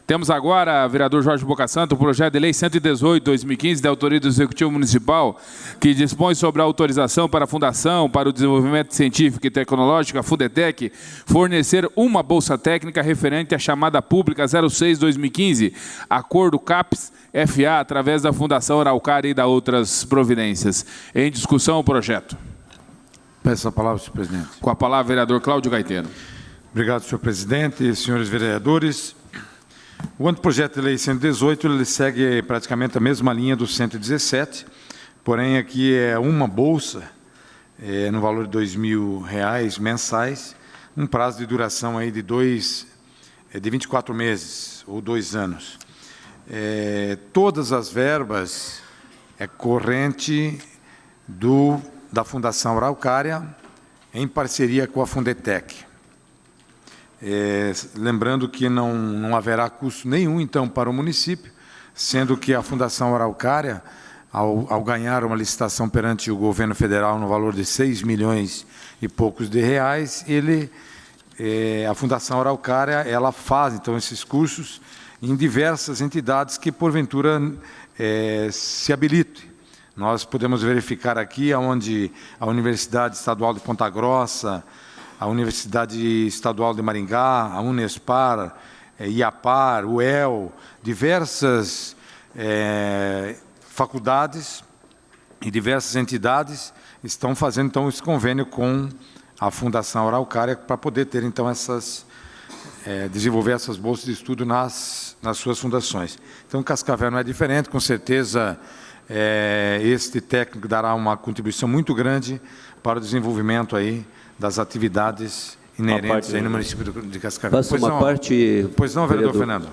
Temos agora, vereador Jorge Bocasanto, o projeto de lei 118/2015, da autoria do Executivo Municipal, que dispõe sobre a autorização para a Fundação para o Desenvolvimento Científico e Tecnológico, a Fundetec, fornecer uma bolsa técnica referente à chamada pública 06/2015, acordo CAPES FA, através da Fundação Araucária e da outras providências. Em discussão o projeto. Peço a palavra, senhor presidente. Com a palavra, vereador Cláudio Gaetano. Obrigado, senhor presidente e senhores vereadores. O anteprojeto de lei 118, ele segue praticamente a mesma linha do 117, porém aqui é uma bolsa, no valor de R$2.000 mensais, um prazo de duração aí de 24 meses ou 2 anos. Todas as verbas corrente da Fundação Araucária em parceria com a Fundetec. Lembrando que não haverá custo nenhum, então, para o município, sendo que a Fundação Araucária, ao ganhar uma licitação perante o governo federal no valor de 6 milhões e poucos de reais, a Fundação Araucária, ela faz, então, esses cursos em diversas entidades que, porventura, se habilitem. Nós podemos verificar aqui onde a Universidade Estadual de Ponta Grossa, a Universidade Estadual de Maringá, a Unespar, IAPAR, UEL, diversas faculdades e diversas entidades estão fazendo, então, esse convênio com a Fundação Araucária para poder ter, então, desenvolver essas bolsas de estudo nas suas fundações. Então, Cascavel não é diferente, com certeza este técnico dará uma contribuição muito grande para o desenvolvimento aí das atividades inerentes aí no município de Cascavel. Passa uma parte... Pois não, vereador Fernando.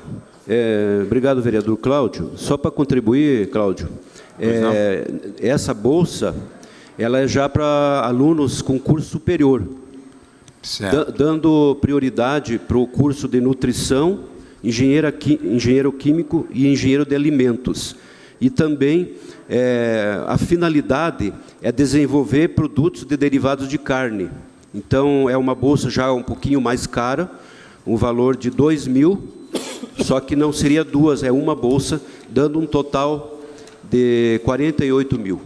Obrigado, vereador Cláudio. Só para contribuir, Cláudio, essa bolsa ela é já para alunos com curso superior, dando prioridade para o curso de nutrição, engenheiro químico e engenheiro de alimentos. E também a finalidade é desenvolver produtos de derivados de carne. Então, é uma bolsa já um pouquinho mais cara, um valor de R$2.000, só que não seria duas, é uma bolsa, dando um total de R$48.000.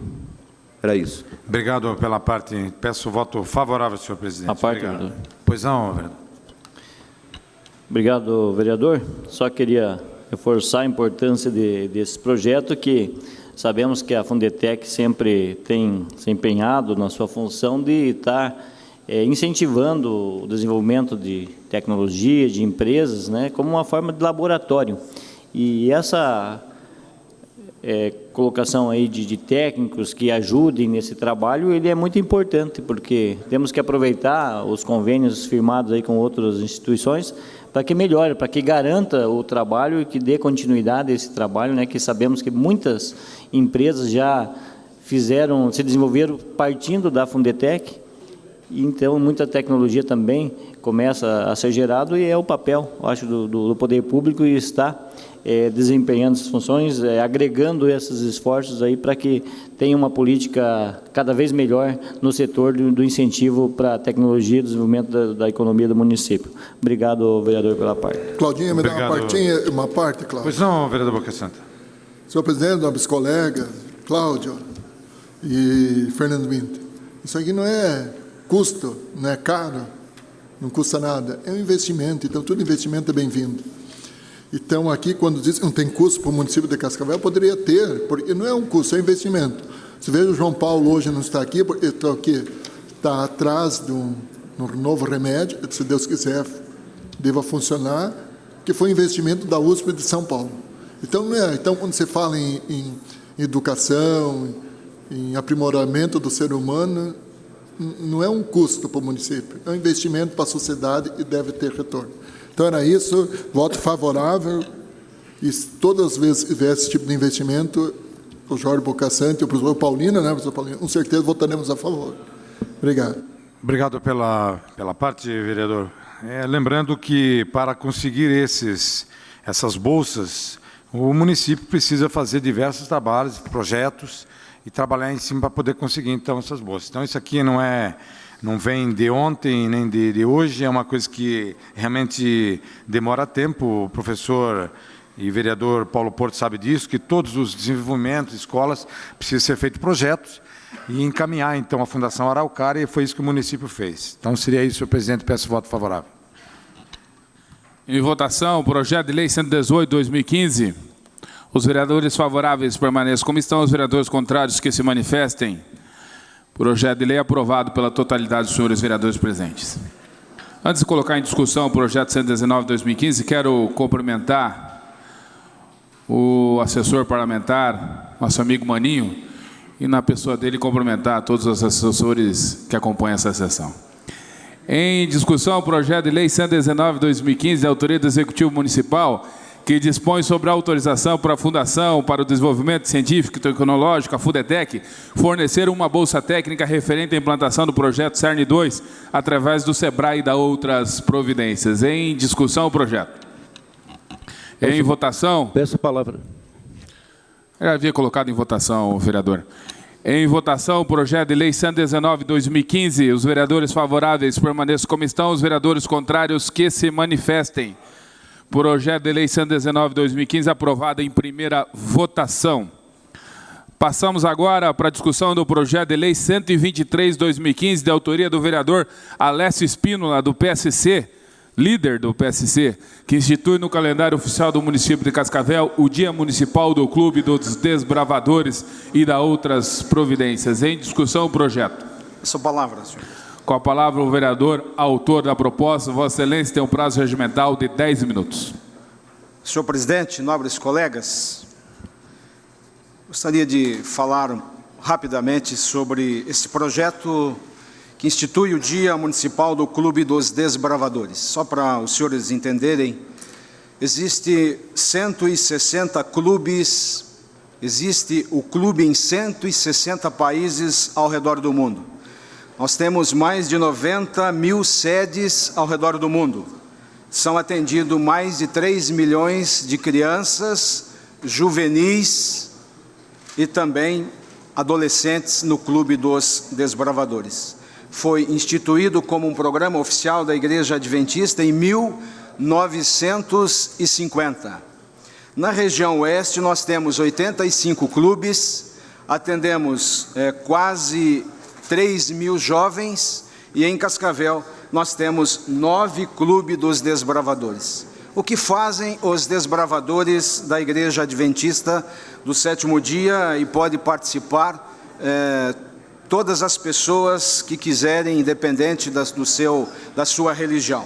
Era isso. Obrigado pela parte. Peço o voto favorável, senhor presidente. A parte, obrigado. vereador. Pois não, vereador. Obrigado, vereador. Só queria reforçar a importância desse projeto, que sabemos que a Fundetec sempre tem se empenhado na sua função de estar incentivando o desenvolvimento de tecnologia, de empresas, né, como uma forma de laboratório. E essa colocação aí de técnicos que ajudem nesse trabalho, ele é muito importante, porque temos que aproveitar os convênios firmados aí com outras instituições para que melhore, para que garanta o trabalho e que dê continuidade a esse trabalho, né, que sabemos que muitas empresas já se desenvolveram partindo da Fundetec. Então, muita tecnologia também começa a ser gerado e é o papel, eu acho, do poder público e está desempenhando essas funções, agregando esses esforços aí para que tenha uma política cada vez melhor no setor do incentivo para a tecnologia e desenvolvimento da economia do município. Obrigado, vereador, pela parte. Claudinha, me dá uma parte, Cláudio. Pois não, vereador Boca Santa. Senhor presidente, nobres colegas, Cláudio e Fernando Winter, isso aqui não é custo, não é caro, não custa nada, é um investimento, então todo investimento é bem-vindo. Então aqui, quando diz que não tem custo para o município de Cascavel, poderia ter, porque não é um custo, é um investimento. Você veja, o João Paulo hoje não está aqui, porque está atrás de um novo remédio, se Deus quiser, deva funcionar, que foi um investimento da USP de São Paulo. Então, então quando você fala em educação, em aprimoramento do ser humano, não é um custo para o município, é um investimento para a sociedade e deve ter retorno. Então, era isso, voto favorável, e todas as vezes que tiver esse tipo de investimento, o Jorge Bocasanto e o professor Paulino, né, professor Paulino, com certeza votaremos a favor. Obrigado. Obrigado pela parte, vereador. Lembrando que, para conseguir essas bolsas, o município precisa fazer diversos trabalhos, projetos, e trabalhar em cima para poder conseguir, então, essas bolsas. Então, isso aqui não é não vem de ontem nem de hoje, é uma coisa que realmente demora tempo. O professor e vereador Paulo Porto sabe disso, que todos os desenvolvimentos, escolas, precisam ser feitos projetos e encaminhar, então, a Fundação Araucária, e foi isso que o município fez. Então, seria isso, senhor presidente, peço voto favorável. Em votação, o projeto de lei 118/2015. Os vereadores favoráveis permaneçam como estão, os vereadores contrários que se manifestem. Projeto de lei aprovado pela totalidade dos senhores vereadores presentes. Antes de colocar em discussão o projeto 119/2015, quero cumprimentar o assessor parlamentar, nosso amigo Maninho, e na pessoa dele cumprimentar todos os assessores que acompanham essa sessão. Em discussão, o projeto de lei 119/2015, de autoria do Executivo Municipal, que dispõe sobre a autorização para a Fundação para o Desenvolvimento Científico e Tecnológico, a FUDETEC, fornecer uma bolsa técnica referente à implantação do projeto CERN 2, através do SEBRAE e da outras providências. Em discussão, o projeto. Em votação... Peço a palavra. Eu havia colocado em votação, vereador. Em votação, o projeto de lei 119/2015. Os vereadores favoráveis permaneçam como estão, os vereadores contrários que se manifestem. Projeto de lei 119/2015 aprovado em primeira votação. Passamos agora para a discussão do projeto de lei 123/2015, de autoria do vereador Alessio Espínola, do PSC, líder do PSC, que institui no calendário oficial do município de Cascavel o Dia Municipal do Clube dos Desbravadores e da outras providências. Em discussão, o projeto. Sua palavra, senhor. Com a palavra, o vereador, autor da proposta. Vossa Excelência tem um prazo regimental de 10 minutos. Senhor presidente, nobres colegas, gostaria de falar rapidamente sobre esse projeto que institui o Dia Municipal do Clube dos Desbravadores. Só para os senhores entenderem, existe 160 clubes, existe o clube em 160 países ao redor do mundo. Nós temos mais de 90 mil sedes ao redor do mundo. São atendidos mais de 3 milhões de crianças, juvenis e também adolescentes no Clube dos Desbravadores. Foi instituído como um programa oficial da Igreja Adventista em 1950. Na região oeste, nós temos 85 clubes, atendemos quase 3 mil jovens, e em Cascavel nós temos 9 clubes dos desbravadores. O que fazem os desbravadores da Igreja Adventista do Sétimo Dia, e pode participar todas as pessoas que quiserem, independente da sua religião.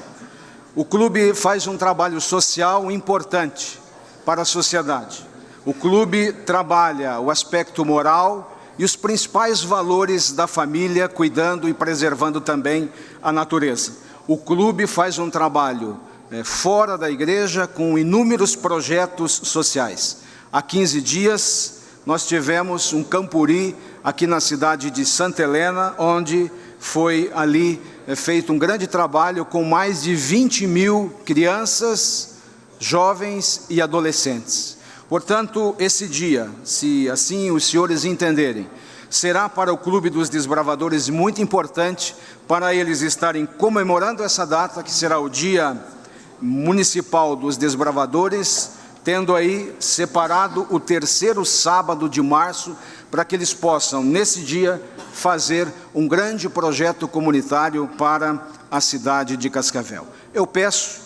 O clube faz um trabalho social importante para a sociedade. O clube trabalha o aspecto moral e os principais valores da família, cuidando e preservando também a natureza. O clube faz um trabalho fora da igreja, com inúmeros projetos sociais. Há 15 dias, nós tivemos um campuri aqui na cidade de Santa Helena, onde foi ali feito um grande trabalho com mais de 20 mil crianças, jovens e adolescentes. Portanto, esse dia, se assim os senhores entenderem, será para o Clube dos Desbravadores muito importante, para eles estarem comemorando essa data, que será o Dia Municipal dos Desbravadores, tendo aí separado o 3º sábado de março, para que eles possam, nesse dia, fazer um grande projeto comunitário para a cidade de Cascavel. Eu peço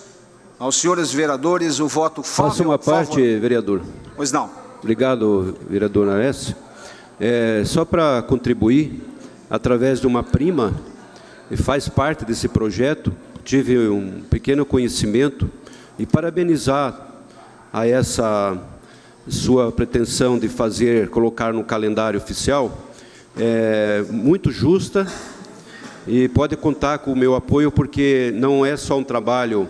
aos senhores vereadores o voto favorável. Faça uma parte, vereador. Pois não. Obrigado, vereador Alessio. Só para contribuir, através de uma prima, e faz parte desse projeto, tive um pequeno conhecimento, e parabenizar a essa sua pretensão de colocar no calendário oficial, muito justa, e pode contar com o meu apoio, porque não é só um trabalho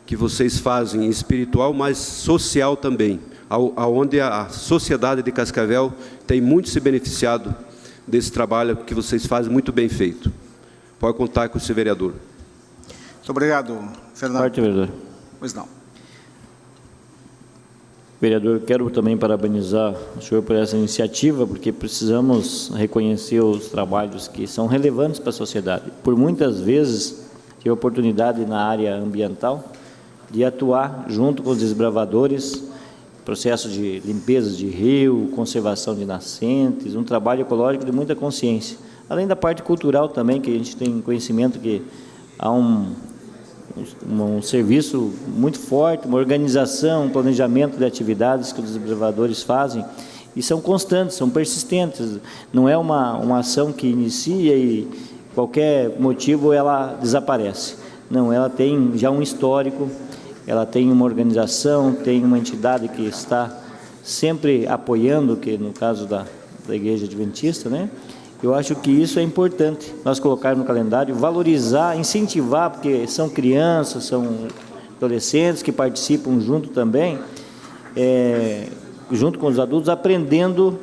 que vocês fazem espiritual, mas social também, onde a sociedade de Cascavel tem muito se beneficiado desse trabalho que vocês fazem muito bem feito. Pode contar com o seu vereador. Muito obrigado, Fernando. Parte, vereador. Pois não. Vereador, quero também parabenizar o senhor por essa iniciativa, porque precisamos reconhecer os trabalhos que são relevantes para a sociedade. Por muitas vezes, tive a oportunidade na área ambiental de atuar junto com os desbravadores, processo de limpeza de rio, conservação de nascentes, um trabalho ecológico de muita consciência. Além da parte cultural também, que a gente tem conhecimento que há um serviço muito forte, uma organização, um planejamento de atividades que os desbravadores fazem, e são constantes, são persistentes. Não é uma ação que inicia e qualquer motivo ela desaparece. Não, ela tem já um histórico, ela tem uma organização, tem uma entidade que está sempre apoiando, que no caso da Igreja Adventista, né? Eu acho que isso é importante, nós colocar no calendário, valorizar, incentivar, porque são crianças, são adolescentes que participam junto também, junto com os adultos, aprendendo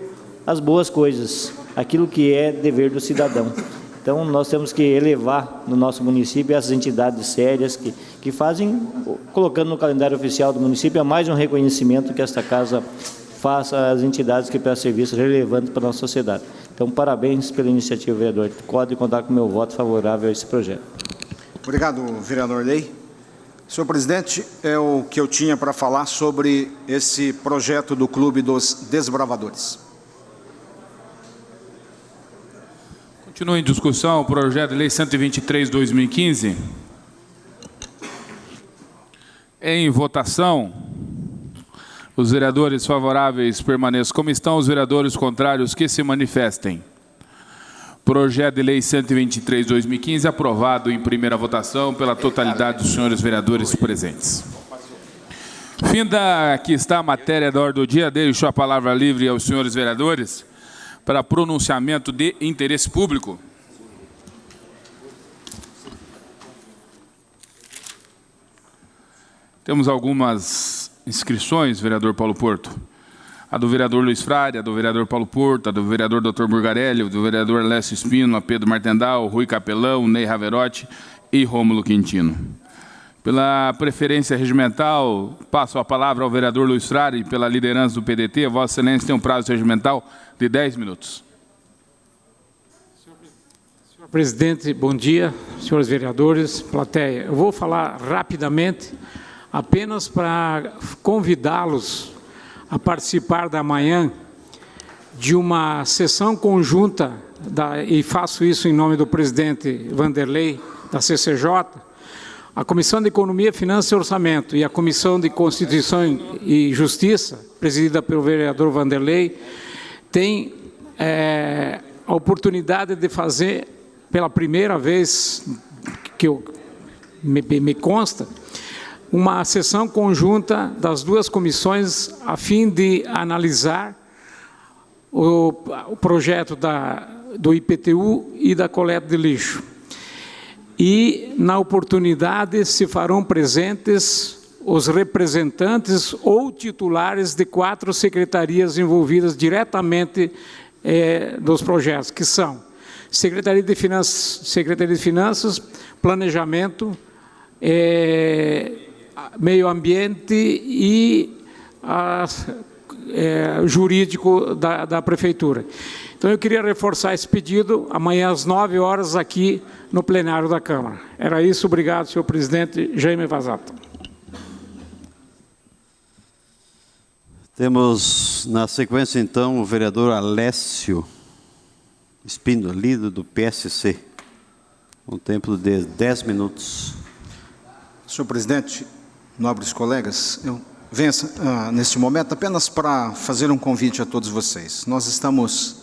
as boas coisas, aquilo que é dever do cidadão. Então, nós temos que elevar no nosso município essas entidades sérias que fazem, colocando no calendário oficial do município, é mais um reconhecimento que esta casa faça às entidades que prestam serviços relevantes para a nossa sociedade. Então, parabéns pela iniciativa, vereador. Pode contar com o meu voto favorável a esse projeto. Obrigado, vereador Ney. Senhor presidente, é o que eu tinha para falar sobre esse projeto do Clube dos Desbravadores. Continua em discussão o projeto de lei 123/2015. Em votação, os vereadores favoráveis permaneçam como estão, os vereadores contrários que se manifestem. Projeto de lei 123/2015 aprovado em primeira votação pela totalidade dos senhores vereadores presentes. Finda aqui está a matéria da ordem do dia, deixo a palavra livre aos senhores vereadores para pronunciamento de interesse público. Temos algumas inscrições, vereador Paulo Porto. A do vereador Luiz Frade, a do vereador Paulo Porto, a do vereador Dr. Burgarelli, do vereador Lécio Espino, Pedro Martendal, Rui Capelão, Ney Raverotti e Rômulo Quintino. Pela preferência regimental, passo a palavra ao vereador Luiz Frade, pela liderança do PDT. Vossa Excelência tem um prazo regimental de 10 minutos. Senhor presidente, bom dia, senhores vereadores, plateia. Eu vou falar rapidamente, apenas para convidá-los a participar da manhã de uma sessão conjunta, e faço isso em nome do presidente Vanderlei, da CCJ, a Comissão de Economia, Finanças e Orçamento e a Comissão de Constituição e Justiça, presidida pelo vereador Vanderlei, tem a oportunidade de fazer, pela primeira vez que me consta, uma sessão conjunta das duas comissões a fim de analisar o projeto do IPTU e da coleta de lixo. E, na oportunidade, se farão presentes os representantes ou titulares de 4 secretarias envolvidas diretamente dos projetos, que são Secretaria de Finanças, Planejamento, Meio Ambiente e jurídico da Prefeitura. Então, eu queria reforçar esse pedido amanhã às 9 horas aqui no plenário da Câmara. Era isso. Obrigado, senhor presidente. Jaime Vazato. Temos, na sequência, então, o vereador Alessio Espino, líder do PSC, um tempo de 10 minutos. Senhor presidente, nobres colegas, eu venho neste momento apenas para fazer um convite a todos vocês. Nós estamos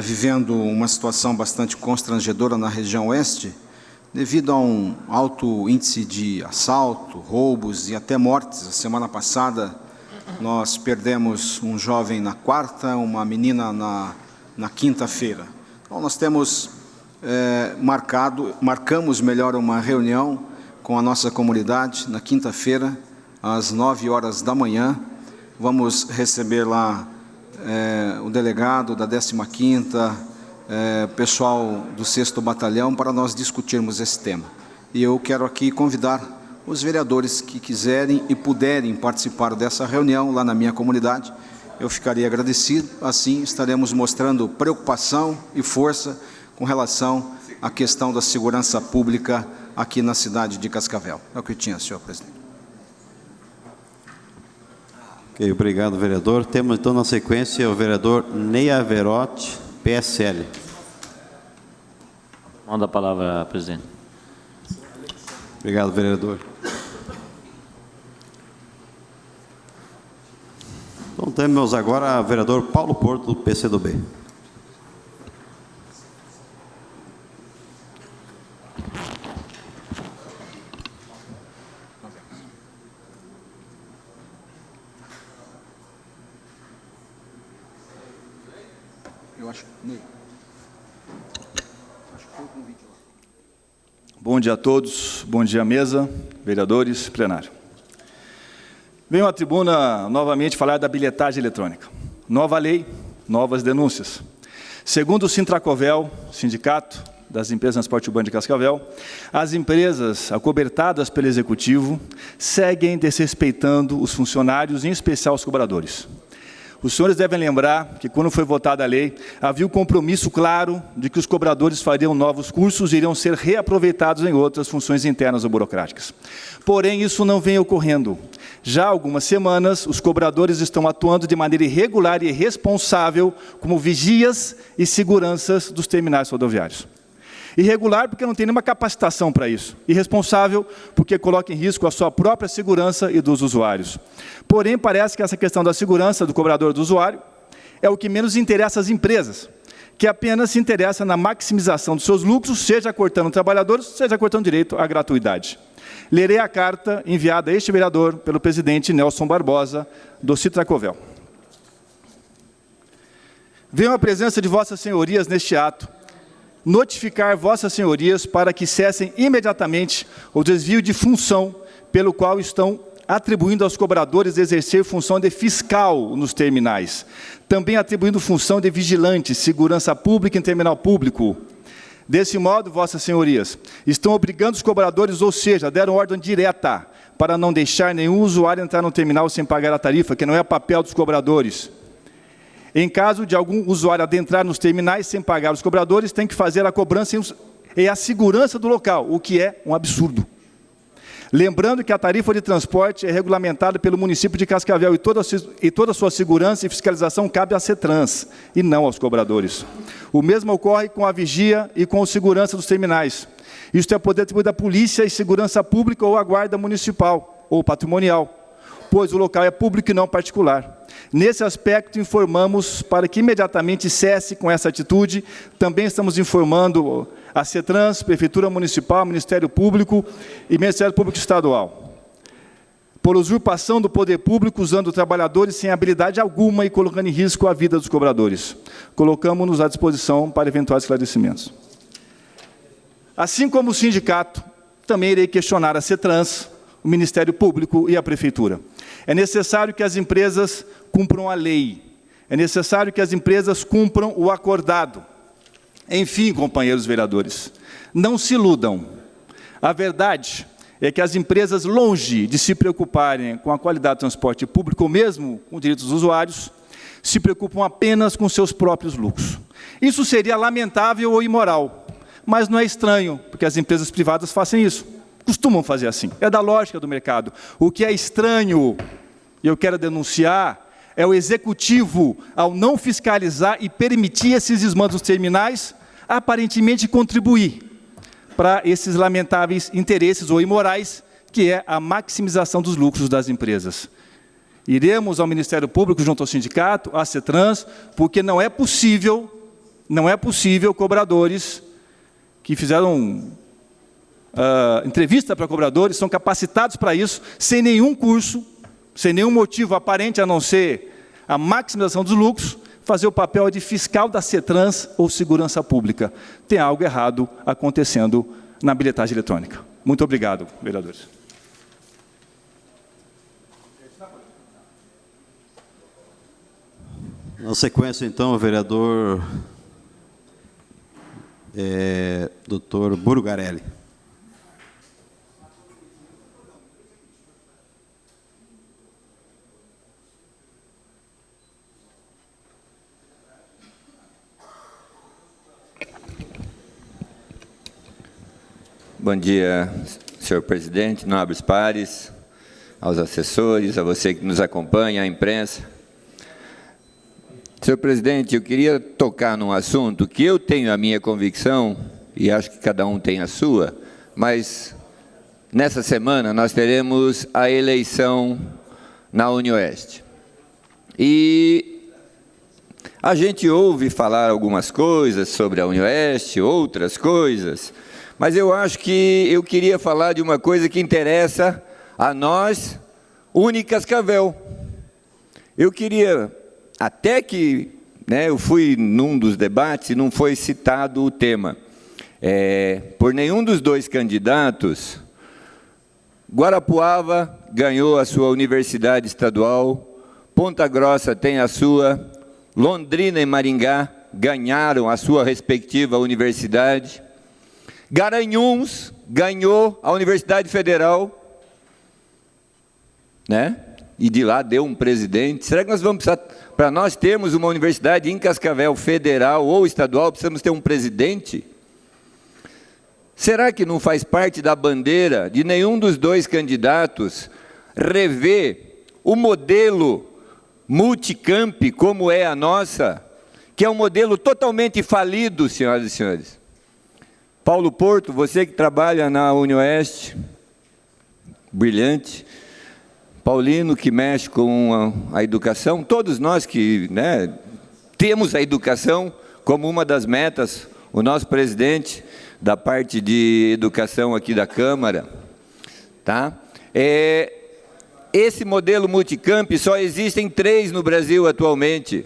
vivendo uma situação bastante constrangedora na região oeste, devido a um alto índice de assalto, roubos e até mortes. A semana passada nós perdemos um jovem na quarta, uma menina na quinta-feira. Então nós temos marcamos uma reunião com a nossa comunidade na quinta-feira, às 9 horas da manhã. Vamos receber lá o delegado da 15ª, pessoal do 6º Batalhão, para nós discutirmos esse tema. E eu quero aqui convidar os vereadores que quiserem e puderem participar dessa reunião lá na minha comunidade, eu ficaria agradecido. Assim, estaremos mostrando preocupação e força com relação à questão da segurança pública aqui na cidade de Cascavel. É o que eu tinha, senhor presidente. Ok, obrigado, vereador. Temos, então, na sequência, o vereador Ney Averotti, PSL. Manda a palavra, presidente. Obrigado, vereador. Então, temos agora o vereador Paulo Porto, do PCdoB. Bom dia a todos, bom dia à mesa, vereadores, plenário. Venho à tribuna novamente falar da bilhetagem eletrônica. Nova lei, novas denúncias. Segundo o Sintracovel, Sindicato das Empresas de Transporte Urbano de Cascavel, as empresas acobertadas pelo Executivo seguem desrespeitando os funcionários, em especial os cobradores. Os senhores devem lembrar que, quando foi votada a lei, havia um compromisso claro de que os cobradores fariam novos cursos e iriam ser reaproveitados em outras funções internas ou burocráticas. Porém, isso não vem ocorrendo. Já há algumas semanas, os cobradores estão atuando de maneira irregular e irresponsável como vigias e seguranças dos terminais rodoviários. Irregular porque não tem nenhuma capacitação para isso. Irresponsável porque coloca em risco a sua própria segurança e dos usuários. Porém, parece que essa questão da segurança do cobrador do usuário é o que menos interessa às empresas, que apenas se interessa na maximização dos seus lucros, seja cortando trabalhadores, seja cortando direito à gratuidade. Lerei a carta enviada a este vereador pelo presidente Nelson Barbosa, do Sintracovel. Venho à presença de vossas senhorias neste ato, notificar vossas senhorias para que cessem imediatamente o desvio de função pelo qual estão atribuindo aos cobradores exercer função de fiscal nos terminais, também atribuindo função de vigilante, segurança pública em terminal público. Desse modo, vossas senhorias, estão obrigando os cobradores, ou seja, deram ordem direta para não deixar nenhum usuário entrar no terminal sem pagar a tarifa, que não é papel dos cobradores. Em caso de algum usuário adentrar nos terminais sem pagar os cobradores, tem que fazer a cobrança e a segurança do local, o que é um absurdo. Lembrando que a tarifa de transporte é regulamentada pelo município de Cascavel e toda a sua segurança e fiscalização cabe à CETRANS e não aos cobradores. O mesmo ocorre com a vigia e com a segurança dos terminais. Isto é poder atribuído à polícia e segurança pública ou à guarda municipal ou patrimonial, pois o local é público e não particular. Nesse aspecto, informamos para que imediatamente cesse com essa atitude. Também estamos informando a CETRANS, Prefeitura Municipal, Ministério Público e Ministério Público Estadual, por usurpação do poder público, usando trabalhadores sem habilidade alguma e colocando em risco a vida dos cobradores. Colocamos-nos à disposição para eventuais esclarecimentos. Assim como o sindicato, também irei questionar a CETRANS, o Ministério Público e a Prefeitura. É necessário que as empresas cumpram a lei. É necessário que as empresas cumpram o acordado. Enfim, companheiros vereadores, não se iludam. A verdade é que as empresas, longe de se preocuparem com a qualidade do transporte público, ou mesmo com os direitos dos usuários, se preocupam apenas com seus próprios lucros. Isso seria lamentável ou imoral, mas não é estranho, porque as empresas privadas fazem isso. Costumam fazer assim, é da lógica do mercado. O que é estranho, e eu quero denunciar, é o Executivo, ao não fiscalizar e permitir esses desmandos nos terminais, aparentemente contribuir para esses lamentáveis interesses ou imorais, que é a maximização dos lucros das empresas. Iremos ao Ministério Público, junto ao sindicato, à CETRANS, porque não é possível cobradores que fizeram entrevista para cobradores, são capacitados para isso, sem nenhum curso, sem nenhum motivo aparente a não ser a maximização dos lucros, fazer o papel de fiscal da CETRANS ou segurança pública. Tem algo errado acontecendo na bilhetagem eletrônica. Muito obrigado, vereadores. Na sequência, então, o vereador Dr. Burgarelli. Bom dia, senhor presidente, nobres pares, aos assessores, a você que nos acompanha, à imprensa. Senhor presidente, eu queria tocar num assunto que eu tenho a minha convicção, e acho que cada um tem a sua, mas nessa semana nós teremos a eleição na UniOeste. E a gente ouve falar algumas coisas sobre a UniOeste, outras coisas, mas eu acho que eu queria falar de uma coisa que interessa a nós, Unicascavel. Eu queria, até que eu fui num dos debates e não foi citado o tema, por nenhum dos dois candidatos, Guarapuava ganhou a sua universidade estadual, Ponta Grossa tem a sua, Londrina e Maringá ganharam a sua respectiva universidade, Garanhuns ganhou a Universidade Federal, e de lá deu um presidente. Será que nós vamos precisar, para nós termos uma universidade em Cascavel, federal ou estadual, precisamos ter um presidente? Será que não faz parte da bandeira de nenhum dos dois candidatos rever o modelo multicamp, como é a nossa, que é um modelo totalmente falido, senhoras e senhores? Paulo Porto, você que trabalha na UniOeste, brilhante, Paulino, que mexe com a educação, todos nós que temos a educação como uma das metas, o nosso presidente da parte de educação aqui da Câmara, esse modelo multicamp só existem 3 no Brasil atualmente,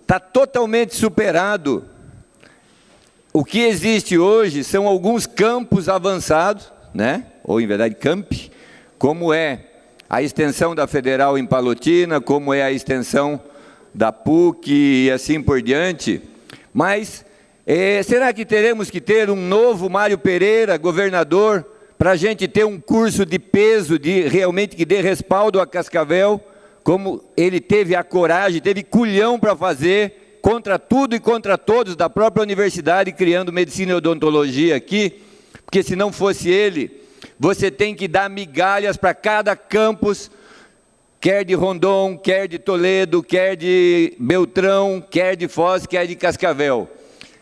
está totalmente superado. O que existe hoje são alguns campos avançados, ou em verdade camp, como é a extensão da Federal em Palotina, como é a extensão da PUC e assim por diante. Mas será que teremos que ter um novo Mário Pereira, governador, para a gente ter um curso de peso, realmente que dê respaldo a Cascavel, como ele teve a coragem, teve culhão para fazer, contra tudo e contra todos da própria universidade, criando medicina e odontologia aqui, porque se não fosse ele, você tem que dar migalhas para cada campus, quer de Rondon, quer de Toledo, quer de Beltrão, quer de Foz, quer de Cascavel.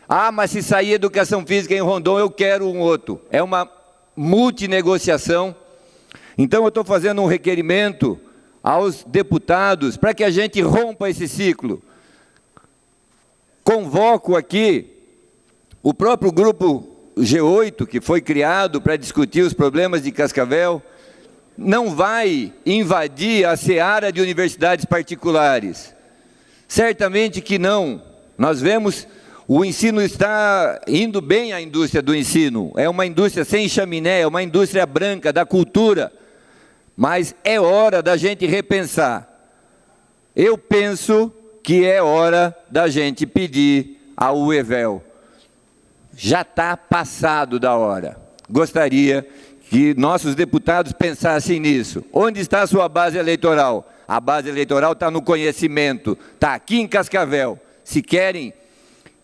Ah, mas se sair educação física em Rondon, eu quero um outro. É uma multinegociação. Então, eu estou fazendo um requerimento aos deputados para que a gente rompa esse ciclo. Convoco aqui o próprio grupo G8, que foi criado para discutir os problemas de Cascavel, não vai invadir a seara de universidades particulares. Certamente que não. Nós vemos, o ensino está indo bem, a indústria do ensino. É uma indústria sem chaminé, é uma indústria branca da cultura. Mas é hora da gente repensar. Eu penso que é hora da gente pedir ao UEVEL. Já está passado da hora. Gostaria que nossos deputados pensassem nisso. Onde está a sua base eleitoral? A base eleitoral está no conhecimento, está aqui em Cascavel. Se querem,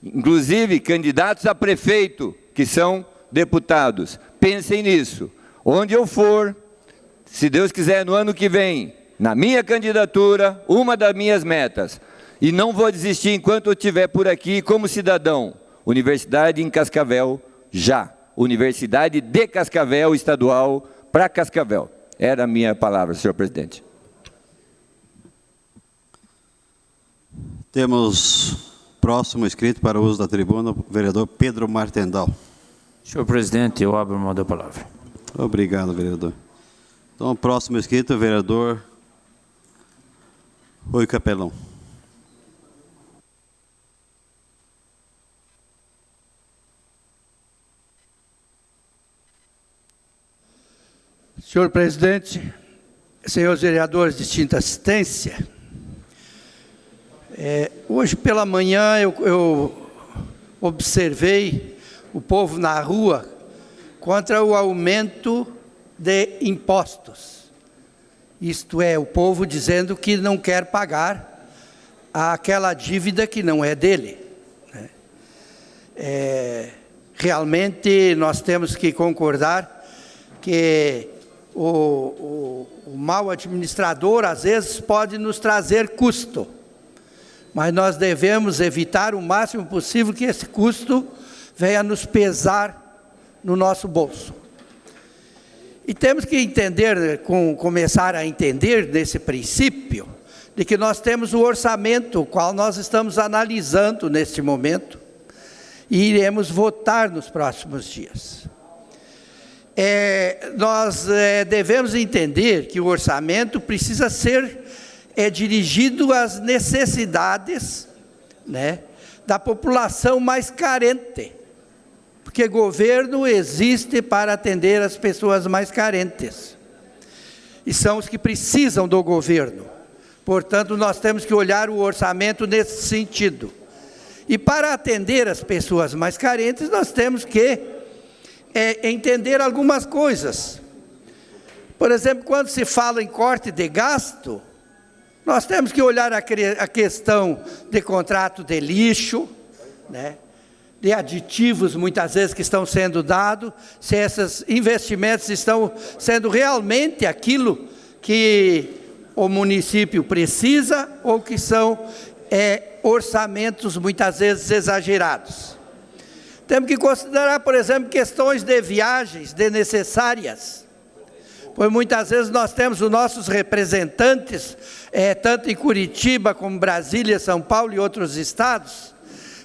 inclusive, candidatos a prefeito, que são deputados, pensem nisso. Onde eu for, se Deus quiser, no ano que vem, na minha candidatura, uma das minhas metas, e não vou desistir enquanto eu estiver por aqui como cidadão, Universidade em Cascavel, já. Universidade de Cascavel, estadual, para Cascavel. Era a minha palavra, senhor presidente. Temos próximo inscrito para o uso da tribuna, o vereador Pedro Martendal. Senhor presidente, eu abro mão da palavra. Obrigado, vereador. Então, o próximo inscrito, o vereador Rui Capelão. Senhor presidente, senhores vereadores de distinta assistência, hoje pela manhã eu observei o povo na rua contra o aumento de impostos. Isto é, o povo dizendo que não quer pagar aquela dívida que não é dele. realmente nós temos que concordar que o mau administrador, às vezes, pode nos trazer custo, mas nós devemos evitar o máximo possível que esse custo venha nos pesar no nosso bolso. E temos que entender, começar a entender desse princípio, de que nós temos o orçamento, o qual nós estamos analisando neste momento, e iremos votar nos próximos dias. Nós devemos entender que o orçamento precisa ser dirigido às necessidades, né, da população mais carente, porque governo existe para atender as pessoas mais carentes, e são os que precisam do governo. Portanto, nós temos que olhar o orçamento nesse sentido. E para atender as pessoas mais carentes, nós temos que entender algumas coisas. Por exemplo, quando se fala em corte de gasto, nós temos que olhar a questão de contrato de lixo, né, de aditivos, muitas vezes, que estão sendo dados, se esses investimentos estão sendo realmente aquilo que o município precisa, ou que são orçamentos, muitas vezes, exagerados. Temos que considerar, por exemplo, questões de viagens desnecessárias, pois muitas vezes nós temos os nossos representantes, tanto em Curitiba como Brasília, São Paulo e outros estados,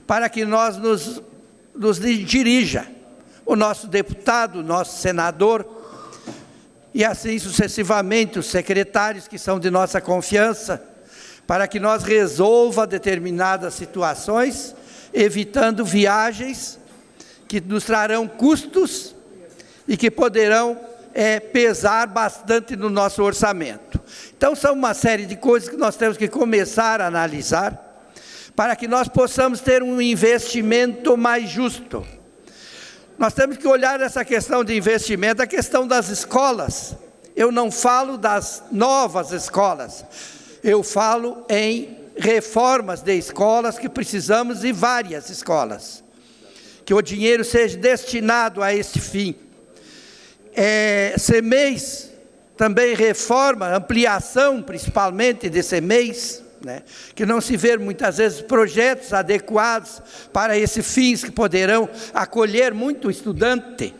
para que nós nos dirija, o nosso deputado, o nosso senador, e assim sucessivamente os secretários que são de nossa confiança, para que nós resolva determinadas situações, evitando viagens que nos trarão custos e que poderão pesar bastante no nosso orçamento. Então, são uma série de coisas que nós temos que começar a analisar, para que nós possamos ter um investimento mais justo. Nós temos que olhar essa questão de investimento, a questão das escolas. Eu não falo das novas escolas, eu falo em reformas de escolas, que precisamos de várias escolas, que o dinheiro seja destinado a este fim. CEMEIs, também reforma, ampliação principalmente de CEMEIs, né, que não se vê muitas vezes projetos adequados para esses fins, que poderão acolher muito estudante.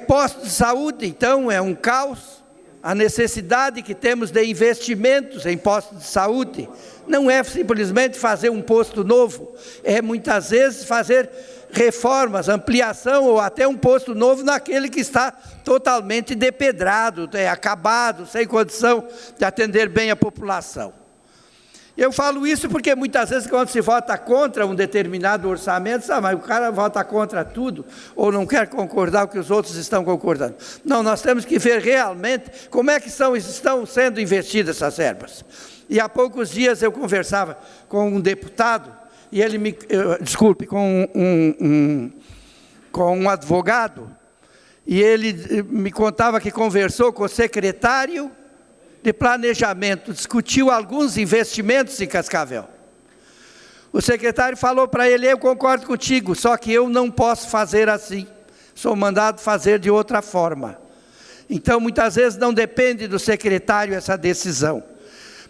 Postos de saúde, então, é um caos. A necessidade que temos de investimentos em postos de saúde não é simplesmente fazer um posto novo, é muitas vezes fazer reformas, ampliação ou até um posto novo naquele que está totalmente depedrado, acabado, sem condição de atender bem a população. Eu falo isso porque muitas vezes, quando se vota contra um determinado orçamento, mas o cara vota contra tudo, ou não quer concordar com o que os outros estão concordando. Não, nós temos que ver realmente como é que estão sendo investidas essas verbas. E há poucos dias eu conversava com um deputado, e ele com um advogado, e ele me contava que conversou com o secretário de planejamento, discutiu alguns investimentos em Cascavel. O secretário falou para ele: eu concordo contigo, só que eu não posso fazer assim, sou mandado fazer de outra forma. Então, muitas vezes não depende do secretário essa decisão,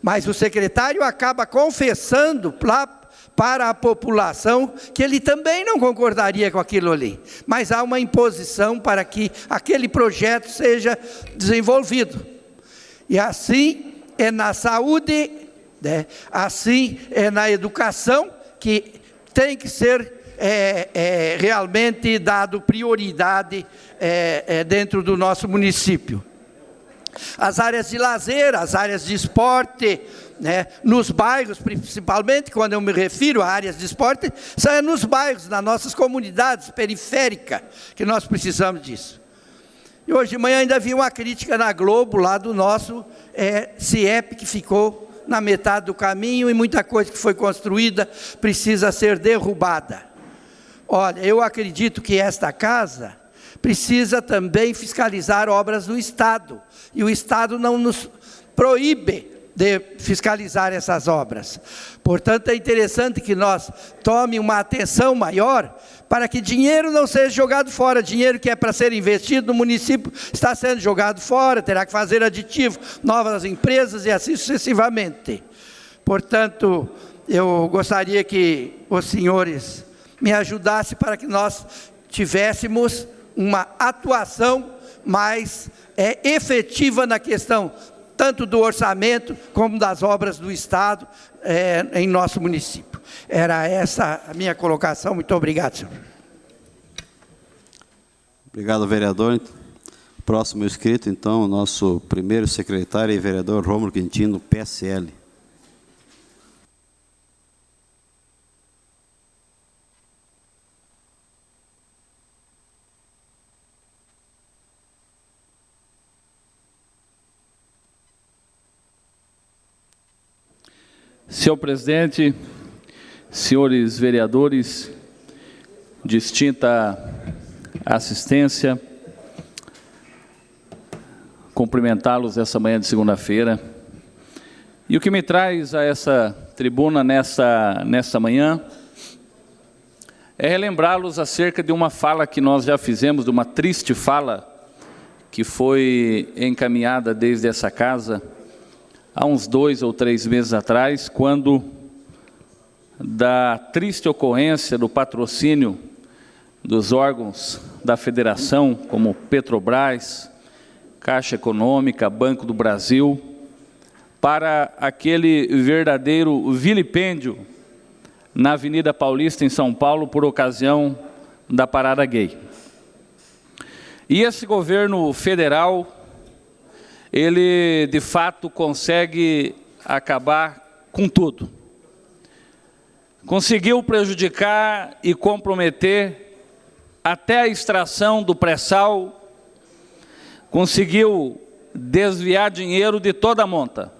mas o secretário acaba confessando para a população que ele também não concordaria com aquilo ali, mas há uma imposição para que aquele projeto seja desenvolvido. E assim é na saúde, né? Assim é na educação, que tem que ser realmente dado prioridade dentro do nosso município. As áreas de lazer, as áreas de esporte, né? Nos bairros, principalmente, quando eu me refiro a áreas de esporte, são nos bairros, nas nossas comunidades periféricas, que nós precisamos disso. E hoje de manhã ainda vi uma crítica na Globo, lá do nosso CIEP, que ficou na metade do caminho, e muita coisa que foi construída precisa ser derrubada. Olha, eu acredito que esta casa precisa também fiscalizar obras do Estado, e o Estado não nos proíbe de fiscalizar essas obras. Portanto, é interessante que nós tome uma atenção maior para que dinheiro não seja jogado fora. Dinheiro que é para ser investido no município está sendo jogado fora, terá que fazer aditivo, novas empresas e assim sucessivamente. Portanto, eu gostaria que os senhores me ajudassem para que nós tivéssemos uma atuação mais efetiva na questão tanto do orçamento como das obras do Estado em nosso município. Era essa a minha colocação. Muito obrigado, senhor. Obrigado, vereador. Próximo inscrito, então, o nosso primeiro secretário e vereador Rômulo Quintino, PSL. Senhor presidente, senhores vereadores, distinta assistência, cumprimentá-los essa manhã de segunda-feira. E o que me traz a essa tribuna nessa manhã é relembrá-los acerca de uma fala que nós já fizemos, de uma triste fala que foi encaminhada desde essa casa há uns 2 ou 3 meses atrás, quando da triste ocorrência do patrocínio dos órgãos da federação, como Petrobras, Caixa Econômica, Banco do Brasil, para aquele verdadeiro vilipêndio na Avenida Paulista, em São Paulo, por ocasião da parada gay. E esse governo federal, ele, de fato, consegue acabar com tudo. Conseguiu prejudicar e comprometer até a extração do pré-sal, conseguiu desviar dinheiro de toda a monta.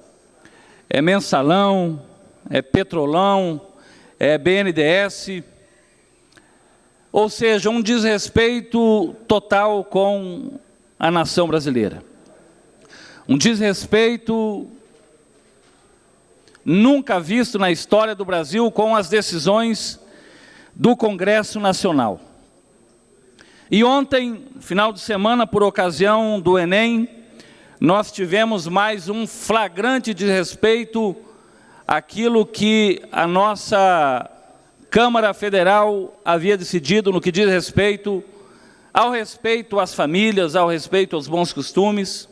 É mensalão, é petrolão, é BNDES, ou seja, um desrespeito total com a nação brasileira. Um desrespeito nunca visto na história do Brasil com as decisões do Congresso Nacional. E ontem, final de semana, por ocasião do Enem, nós tivemos mais um flagrante desrespeito àquilo que a nossa Câmara Federal havia decidido no que diz respeito às famílias, ao respeito aos bons costumes,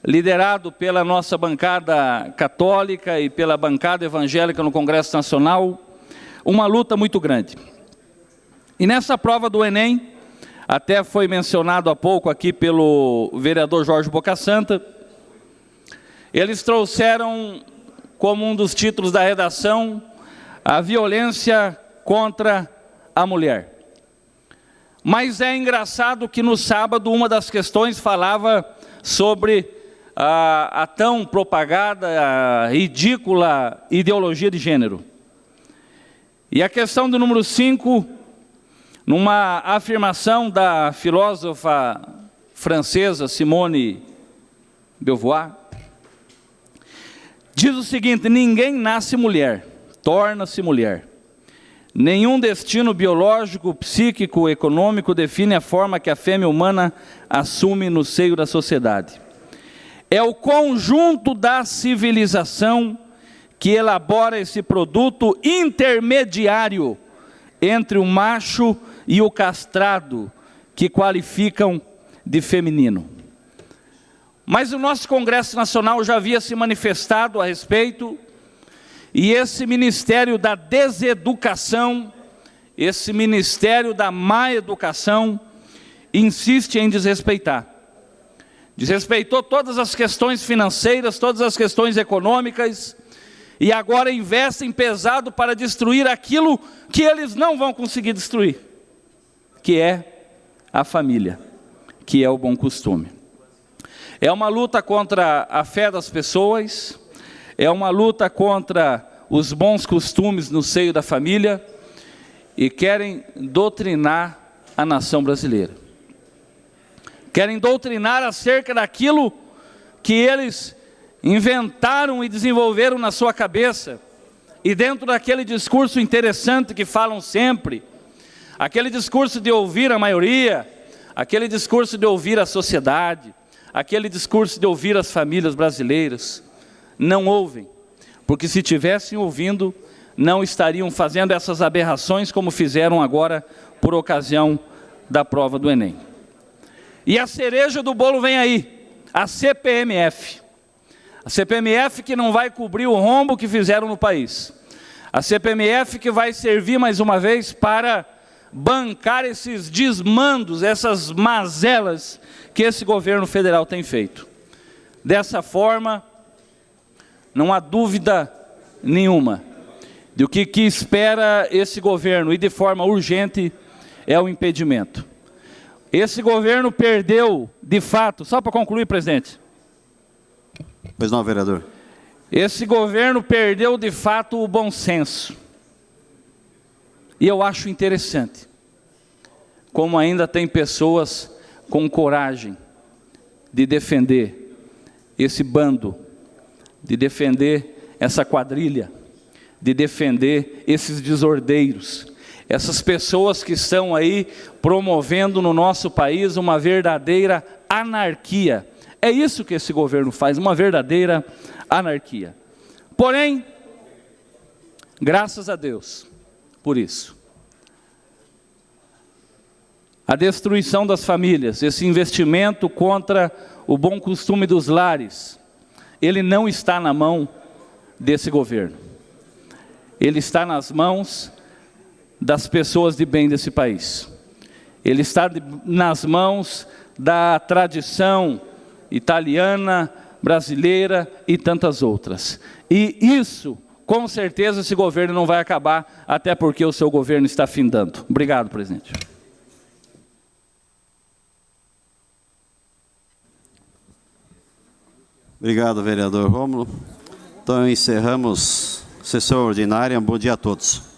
liderado pela nossa bancada católica e pela bancada evangélica no Congresso Nacional, uma luta muito grande. E nessa prova do Enem, até foi mencionado há pouco aqui pelo vereador Jorge Bocassanta, eles trouxeram como um dos títulos da redação a violência contra a mulher. Mas é engraçado que no sábado uma das questões falava sobre a tão propagada, a ridícula ideologia de gênero. E a questão do número 5, numa afirmação da filósofa francesa Simone de Beauvoir, diz o seguinte: ninguém nasce mulher, torna-se mulher. Nenhum destino biológico, psíquico, econômico define a forma que a fêmea humana assume no seio da sociedade. É o conjunto da civilização que elabora esse produto intermediário entre o macho e o castrado, que qualificam de feminino. Mas o nosso Congresso Nacional já havia se manifestado a respeito, e esse Ministério da Deseducação, esse Ministério da Má Educação, insiste em desrespeitar. Desrespeitou todas as questões financeiras, todas as questões econômicas, e agora investem pesado para destruir aquilo que eles não vão conseguir destruir, que é a família, que é o bom costume. É uma luta contra a fé das pessoas, é uma luta contra os bons costumes no seio da família, e querem doutrinar a nação brasileira. Querem doutrinar acerca daquilo que eles inventaram e desenvolveram na sua cabeça, e dentro daquele discurso interessante que falam sempre, aquele discurso de ouvir a maioria, aquele discurso de ouvir a sociedade, aquele discurso de ouvir as famílias brasileiras, não ouvem, porque se tivessem ouvindo, não estariam fazendo essas aberrações como fizeram agora por ocasião da prova do Enem. E a cereja do bolo vem aí, a CPMF. A CPMF que não vai cobrir o rombo que fizeram no país. A CPMF que vai servir mais uma vez para bancar esses desmandos, essas mazelas que esse governo federal tem feito. Dessa forma, não há dúvida nenhuma de que o que espera esse governo, e de forma urgente, é o impedimento. Esse governo perdeu, de fato, só para concluir, presidente. Pois não, vereador. Esse governo perdeu, de fato, o bom senso. E eu acho interessante como ainda tem pessoas com coragem de defender esse bando, de defender essa quadrilha, de defender esses desordeiros, essas pessoas que estão aí promovendo no nosso país uma verdadeira anarquia. É isso que esse governo faz, uma verdadeira anarquia. Porém, graças a Deus por isso. A destruição das famílias, esse investimento contra o bom costume dos lares, ele não está na mão desse governo. Ele está nas mãos das pessoas de bem desse país. Ele está nas mãos da tradição italiana, brasileira e tantas outras. E isso, com certeza, esse governo não vai acabar, até porque o seu governo está findando. Obrigado, presidente. Obrigado, vereador Rômulo. Então, encerramos a sessão ordinária. Um bom dia a todos.